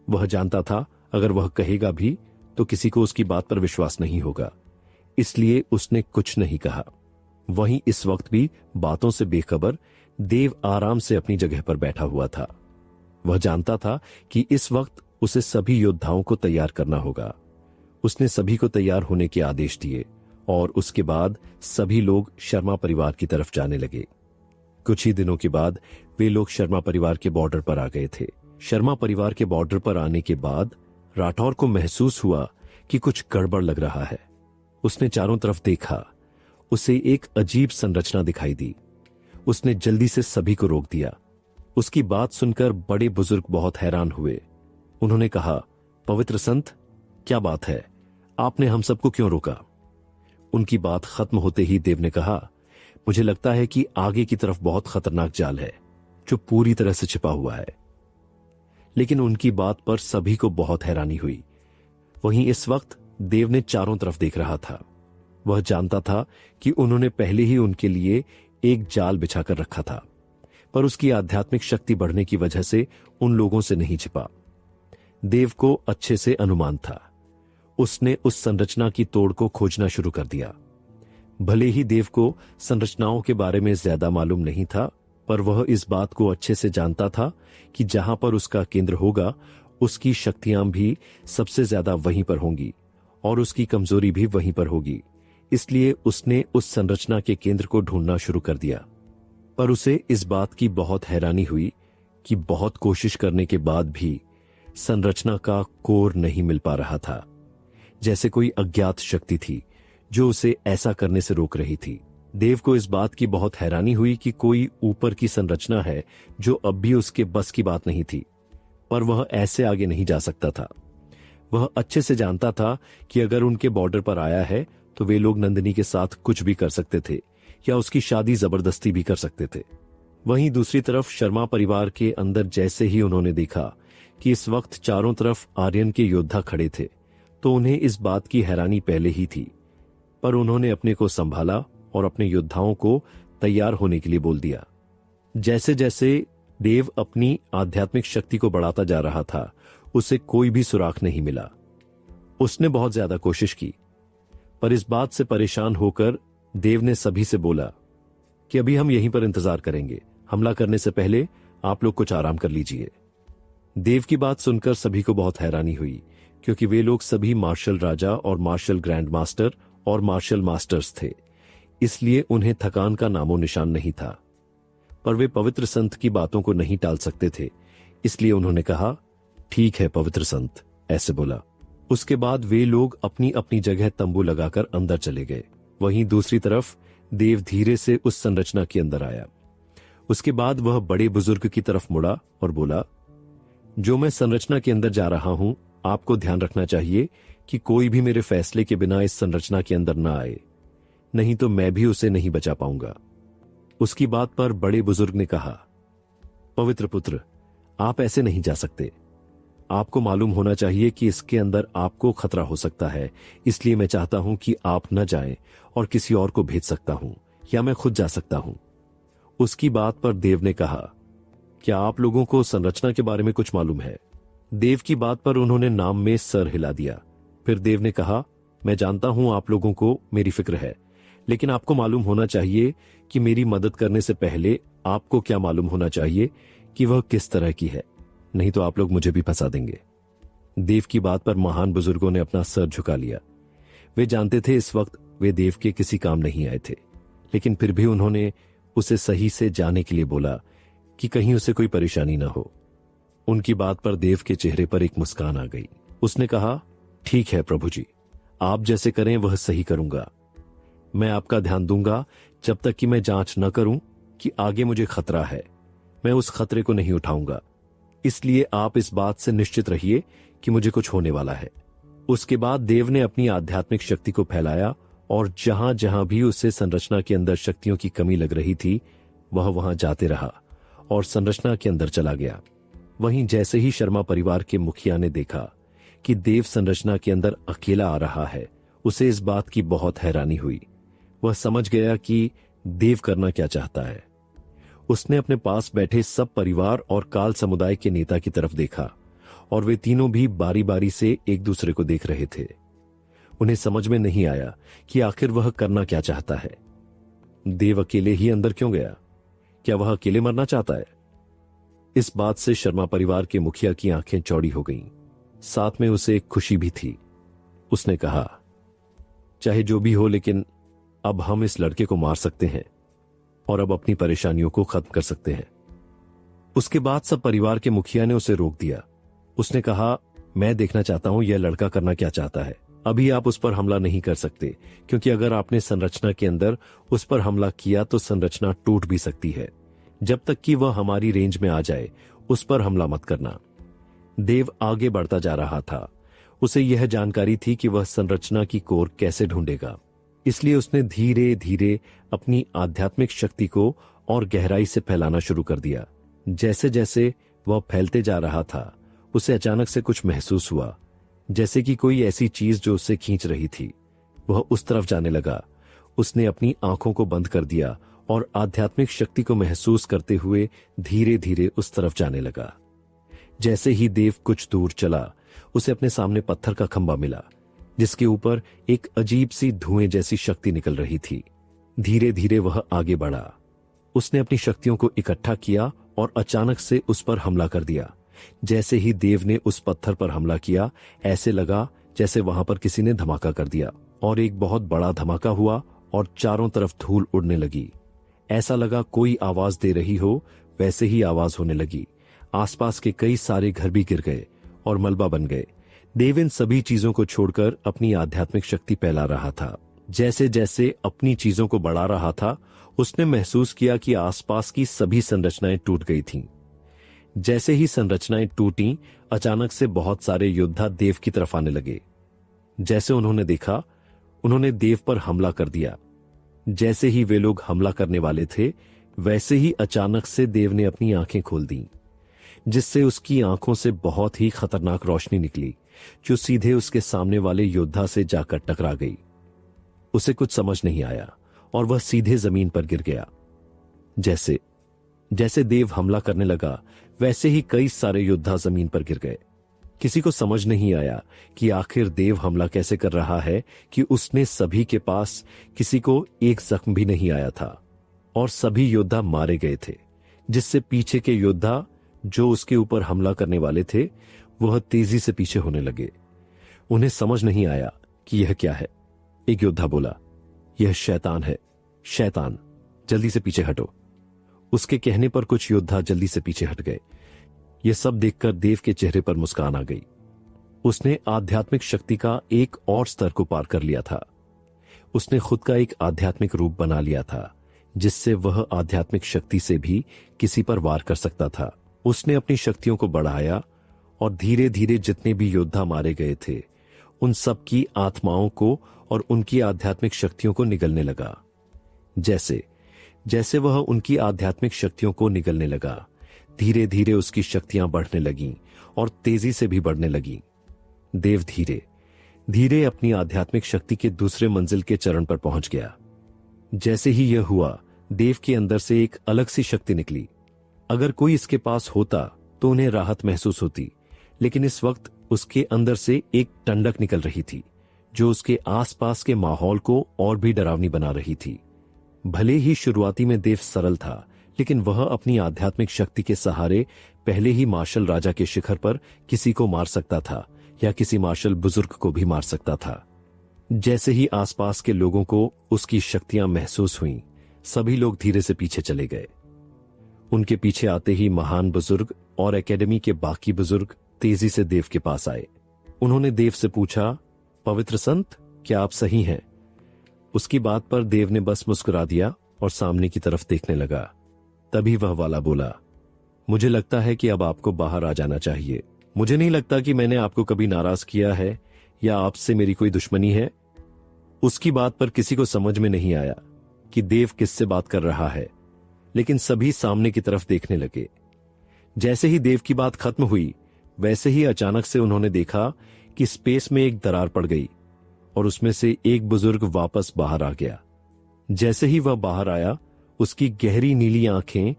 वह जानता था अगर वह कहेगा भी तो किसी को उसकी बात पर विश्वास नहीं होगा, इसलिए उसने कुछ नहीं कहा। वहीं इस वक्त भी बातों से बेखबर देव आराम से अपनी जगह पर बैठा हुआ था। वह जानता था कि इस वक्त उसे सभी योद्धाओं को तैयार करना होगा। उसने सभी को तैयार होने के आदेश दिए और उसके बाद सभी लोग शर्मा परिवार की तरफ जाने लगे। कुछ ही दिनों के बाद वे लोग शर्मा परिवार के बॉर्डर पर आ गए थे। शर्मा परिवार के बॉर्डर पर आने के बाद राठौर को महसूस हुआ कि कुछ गड़बड़ लग रहा है। उसने चारों तरफ देखा। उसे एक अजीब संरचना दिखाई दी। उसने जल्दी से सभी को रोक दिया। उसकी बात सुनकर बड़े बुजुर्ग बहुत हैरान हुए। उन्होंने कहा, पवित्र संत, क्या बात है? आपने हम सबको क्यों रोका? उनकी बात खत्म होते ही देव ने कहा, मुझे लगता है कि आगे की तरफ बहुत खतरनाक जाल है जो पूरी तरह से छिपा हुआ है। लेकिन उनकी बात पर सभी को बहुत हैरानी हुई। वहीं इस वक्त देव ने चारों तरफ देख रहा था। वह जानता था कि उन्होंने पहले ही उनके लिए एक जाल बिछाकर रखा था, पर उसकी आध्यात्मिक शक्ति बढ़ने की वजह से उन लोगों से नहीं छिपा। देव को अच्छे से अनुमान था। उसने उस संरचना की तोड़ को खोजना शुरू कर दिया। भले ही देव को संरचनाओं के बारे में ज्यादा मालूम नहीं था, पर वह इस बात को अच्छे से जानता था कि जहां पर उसका केंद्र होगा उसकी शक्तियां भी सबसे ज्यादा वहीं पर होंगी और उसकी कमजोरी भी वहीं पर होगी। इसलिए उसने उस संरचना के केंद्र को ढूंढना शुरू कर दिया। पर उसे इस बात की बहुत हैरानी हुई कि बहुत कोशिश करने के बाद भी संरचना का कोर नहीं मिल पा रहा था। जैसे कोई अज्ञात शक्ति थी जो उसे ऐसा करने से रोक रही थी। देव को इस बात की बहुत हैरानी हुई कि कोई ऊपर की संरचना है जो अब भी उसके बस की बात नहीं थी, पर वह ऐसे आगे नहीं जा सकता था। वह अच्छे से जानता था कि अगर उनके बॉर्डर पर आया है तो वे लोग नंदिनी के साथ कुछ भी कर सकते थे या उसकी शादी जबरदस्ती भी कर सकते थे। वहीं दूसरी तरफ शर्मा परिवार के अंदर जैसे ही उन्होंने देखा कि इस वक्त चारों तरफ आर्यन के योद्धा खड़े थे, तो उन्हें इस बात की हैरानी पहले ही थी, पर उन्होंने अपने को संभाला और अपने योद्धाओं को तैयार होने के लिए बोल दिया। जैसे जैसे देव अपनी आध्यात्मिक शक्ति को बढ़ाता जा रहा था, उसे कोई भी सुराग नहीं मिला। उसने बहुत ज्यादा कोशिश की, पर इस बात से परेशान होकर देव ने सभी से बोला कि अभी हम यहीं पर इंतजार करेंगे। हमला करने से पहले आप लोग कुछ आराम कर लीजिए। देव की बात सुनकर सभी को बहुत हैरानी हुई, क्योंकि वे लोग सभी मार्शल राजा और मार्शल ग्रैंड मास्टर और मार्शल मास्टर्स थे, इसलिए उन्हें थकान का नामो निशान नहीं था। पर वे पवित्र संत की बातों को नहीं टाल सकते थे, इसलिए उन्होंने कहा, ठीक है पवित्र संत, ऐसे बोला। उसके बाद वे लोग अपनी अपनी जगह तंबू लगाकर अंदर चले गए। वहीं दूसरी तरफ देव धीरे से उस संरचना के अंदर आया। उसके बाद वह बड़े बुजुर्ग की तरफ मुड़ा और बोला, जो मैं संरचना के अंदर जा रहा हूं, आपको ध्यान रखना चाहिए कि कोई भी मेरे फैसले के बिना इस संरचना के अंदर ना आए, नहीं तो मैं भी उसे नहीं बचा पाऊंगा। उसकी बात पर बड़े बुजुर्ग ने कहा, पवित्र पुत्र, आप ऐसे नहीं जा सकते। आपको मालूम होना चाहिए कि इसके अंदर आपको खतरा हो सकता है, इसलिए मैं चाहता हूं कि आप न जाएं और किसी और को भेज सकता हूं या मैं खुद जा सकता हूं। उसकी बात पर देव ने कहा, क्या आप लोगों को संरचना के बारे में कुछ मालूम है? देव की बात पर उन्होंने नाम में सर हिला दिया। फिर देव ने कहा, मैं जानता हूं आप लोगों को मेरी फिक्र है, लेकिन आपको मालूम होना चाहिए कि मेरी मदद करने से पहले आपको क्या मालूम होना चाहिए कि वह किस तरह की है, नहीं तो आप लोग मुझे भी फंसा देंगे। देव की बात पर महान बुजुर्गों ने अपना सर झुका लिया। वे जानते थे इस वक्त वे देव के किसी काम नहीं आए थे, लेकिन फिर भी उन्होंने उसे सही से जाने के लिए बोला कि कहीं उसे कोई परेशानी ना हो। उनकी बात पर देव के चेहरे पर एक मुस्कान आ गई। उसने कहा, ठीक है प्रभु जी, आप जैसे करें वह सही करूंगा। मैं आपका ध्यान दूंगा जब तक कि मैं जांच न करूं कि आगे मुझे खतरा है। मैं उस खतरे को नहीं उठाऊंगा, इसलिए आप इस बात से निश्चित रहिए कि मुझे कुछ होने वाला है। उसके बाद देव ने अपनी आध्यात्मिक शक्ति को फैलाया और जहां जहां भी उसे संरचना के अंदर शक्तियों की कमी लग रही थी, वह वहां जाते रहा और संरचना के अंदर चला गया। वहीं जैसे ही शर्मा परिवार के मुखिया ने देखा कि देव संरचना के अंदर अकेला आ रहा है, उसे इस बात की बहुत हैरानी हुई। वह समझ गया कि देव करना क्या चाहता है। उसने अपने पास बैठे सब परिवार और काल समुदाय के नेता की तरफ देखा और वे तीनों भी बारी बारी से एक दूसरे को देख रहे थे। उन्हें समझ में नहीं आया कि आखिर वह करना क्या चाहता है। देव अकेले ही अंदर क्यों गया? क्या वह अकेले मरना चाहता है? इस बात से शर्मा परिवार के मुखिया की आंखें चौड़ी हो गईं। साथ में उसे एक खुशी भी थी। उसने कहा, चाहे जो भी हो, लेकिन अब हम इस लड़के को मार सकते हैं और अब अपनी परेशानियों को खत्म कर सकते हैं। उसके बाद सब परिवार के मुखिया ने उसे रोक दिया। उसने कहा, मैं देखना चाहता हूं यह लड़का करना क्या चाहता है। अभी आप उस पर हमला नहीं कर सकते, क्योंकि अगर आपने संरचना के अंदर उस पर हमला किया तो संरचना टूट भी सकती है। जब तक कि वह हमारी रेंज में आ जाए उस पर हमला मत करना। देव आगे बढ़ता जा रहा था। उसे यह जानकारी थी कि वह संरचना की कोर कैसे ढूंढेगा, इसलिए उसने धीरे धीरे अपनी आध्यात्मिक शक्ति को और गहराई से फैलाना शुरू कर दिया। जैसे जैसे वह फैलते जा रहा था, उसे अचानक से कुछ महसूस हुआ, जैसे कि कोई ऐसी चीज जो उसे खींच रही थी। वह उस तरफ जाने लगा। उसने अपनी आंखों को बंद कर दिया और आध्यात्मिक शक्ति को महसूस करते हुए धीरे धीरे उस तरफ जाने लगा। जैसे ही देव कुछ दूर चला, उसे अपने सामने पत्थर का खंभा मिला, जिसके ऊपर एक अजीब सी धुएं जैसी शक्ति निकल रही थी। धीरे धीरे वह आगे बढ़ा। उसने अपनी शक्तियों को इकट्ठा किया और अचानक से उस पर हमला कर दिया। जैसे ही देव ने उस पत्थर पर हमला किया, ऐसे लगा जैसे वहां पर किसी ने धमाका कर दिया और एक बहुत बड़ा धमाका हुआ और चारों तरफ धूल उड़ने लगी। ऐसा लगा कोई आवाज दे रही हो, वैसे ही आवाज होने लगी। आसपास के कई सारे घर भी गिर गए और मलबा बन गए। देव इन सभी चीजों को छोड़कर अपनी आध्यात्मिक शक्ति फैला रहा था। जैसे जैसे अपनी चीजों को बढ़ा रहा था, उसने महसूस किया कि आसपास की सभी संरचनाएं टूट गई थीं। जैसे ही संरचनाएं टूटीं, अचानक से बहुत सारे योद्धा देव की तरफ आने लगे। जैसे उन्होंने देखा, उन्होंने देव पर हमला कर दिया। जैसे ही वे लोग हमला करने वाले थे, वैसे ही अचानक से देव ने अपनी आंखें खोल दी, जिससे उसकी आंखों से बहुत ही खतरनाक रोशनी निकली, जो सीधे उसके सामने वाले योद्धा से जाकर टकरा गई। उसे कुछ समझ नहीं आया और वह सीधे जमीन पर गिर गया। जैसे जैसे देव हमला करने लगा, वैसे ही कई सारे योद्धा जमीन पर गिर गए। किसी को समझ नहीं आया कि आखिर देव हमला कैसे कर रहा है कि उसने सभी के पास किसी को एक जख्म भी नहीं आया था और सभी योद्धा मारे गए थे, जिससे पीछे के योद्धा जो उसके ऊपर हमला करने वाले थे, वह तेजी से पीछे होने लगे। उन्हें समझ नहीं आया कि यह क्या है। एक योद्धा बोला, यह शैतान है, शैतान, जल्दी से पीछे हटो। उसके कहने पर कुछ योद्धा जल्दी से पीछे हट गए। यह सब देखकर देव के चेहरे पर मुस्कान आ गई। उसने आध्यात्मिक शक्ति का एक और स्तर को पार कर लिया था। उसने खुद का एक आध्यात्मिक रूप बना लिया था, जिससे वह आध्यात्मिक शक्ति से भी किसी पर वार कर सकता था। उसने अपनी शक्तियों को बढ़ाया और धीरे धीरे जितने भी योद्धा मारे गए थे, उन सब की आत्माओं को और उनकी आध्यात्मिक शक्तियों को निगलने लगा। जैसे जैसे वह उनकी आध्यात्मिक शक्तियों को निगलने लगा, धीरे धीरे उसकी शक्तियां बढ़ने लगीं और तेजी से भी बढ़ने लगीं। देव धीरे धीरे अपनी आध्यात्मिक शक्ति के दूसरे मंजिल के चरण पर पहुंच गया। जैसे ही यह हुआ, देव के अंदर से एक अलग सी शक्ति निकली। अगर कोई इसके पास होता तो उन्हें राहत महसूस होती, लेकिन इस वक्त उसके अंदर से एक ठंडक निकल रही थी, जो उसके आसपास के माहौल को और भी डरावनी बना रही थी। भले ही शुरुआती में देव सरल था, लेकिन वह अपनी आध्यात्मिक शक्ति के सहारे पहले ही मार्शल राजा के शिखर पर किसी को मार सकता था या किसी मार्शल बुजुर्ग को भी मार सकता था। जैसे ही आसपास के लोगों को उसकी शक्तियां महसूस हुईं, सभी लोग धीरे से पीछे चले गए। उनके पीछे आते ही महान बुजुर्ग और एकेडमी के बाकी बुजुर्ग तेजी से देव के पास आए। उन्होंने देव से पूछा, पवित्र संत, क्या आप सही हैं? उसकी बात पर देव ने बस मुस्कुरा दिया और सामने की तरफ देखने लगा। तभी वह वाला बोला, मुझे लगता है कि अब आपको बाहर आ जाना चाहिए। मुझे नहीं लगता कि मैंने आपको कभी नाराज किया है या आपसे मेरी कोई दुश्मनी है। उसकी बात पर किसी को समझ में नहीं आया कि देव किससे बात कर रहा है, लेकिन सभी सामने की तरफ देखने लगे। जैसे ही देव की बात खत्म हुई, वैसे ही अचानक से उन्होंने देखा कि स्पेस में एक दरार पड़ गई और उसमें से एक बुजुर्ग वापस बाहर आ गया। जैसे ही वह बाहर आया, उसकी गहरी नीली आंखें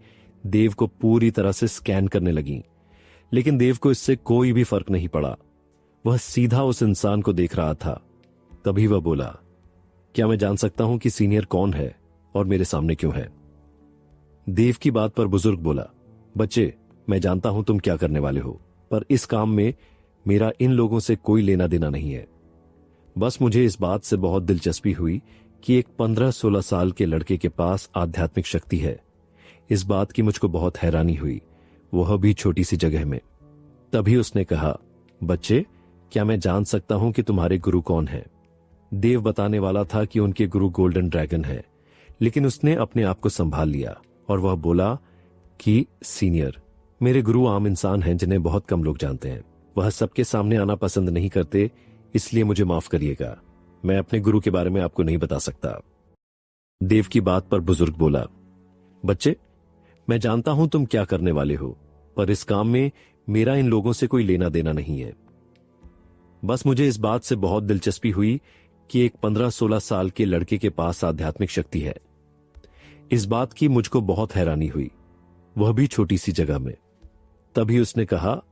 देव को पूरी तरह से स्कैन करने लगीं, लेकिन देव को इससे कोई भी फर्क नहीं पड़ा। वह सीधा उस इंसान को देख रहा था। तभी वह बोला, क्या मैं जान सकता हूं कि सीनियर कौन है और मेरे सामने क्यों है? देव की बात पर बुजुर्ग बोला, बच्चे, मैं जानता हूं तुम क्या करने वाले हो, पर इस काम में मेरा इन लोगों से कोई लेना देना नहीं है। बस मुझे इस बात से बहुत दिलचस्पी हुई कि एक 15-16 साल के लड़के के पास आध्यात्मिक शक्ति है। इस बात की मुझको बहुत हैरानी हुई, वह भी छोटी सी जगह में। तभी उसने कहा, बच्चे, क्या मैं जान सकता हूं कि तुम्हारे गुरु कौन है? देव बताने वाला था कि उनके गुरु गोल्डन ड्रैगन है, लेकिन उसने अपने आप को संभाल लिया और वह बोला कि सीनियर, मेरे गुरु आम इंसान हैं जिन्हें बहुत कम लोग जानते हैं। वह सबके सामने आना पसंद नहीं करते, इसलिए मुझे माफ करिएगा। मैं अपने गुरु के बारे में आपको नहीं बता सकता। देव की बात पर बुजुर्ग बोला, बच्चे, मैं जानता हूं तुम क्या करने वाले हो, पर इस काम में मेरा इन लोगों से कोई लेना देना नहीं है। बस मुझे इस बात से बहुत दिलचस्पी हुई कि एक 15-16 साल के लड़के के पास आध्यात्मिक शक्ति है। इस बात की मुझको बहुत हैरानी हुई, वह भी छोटी सी जगह में। तभी उसने कहा,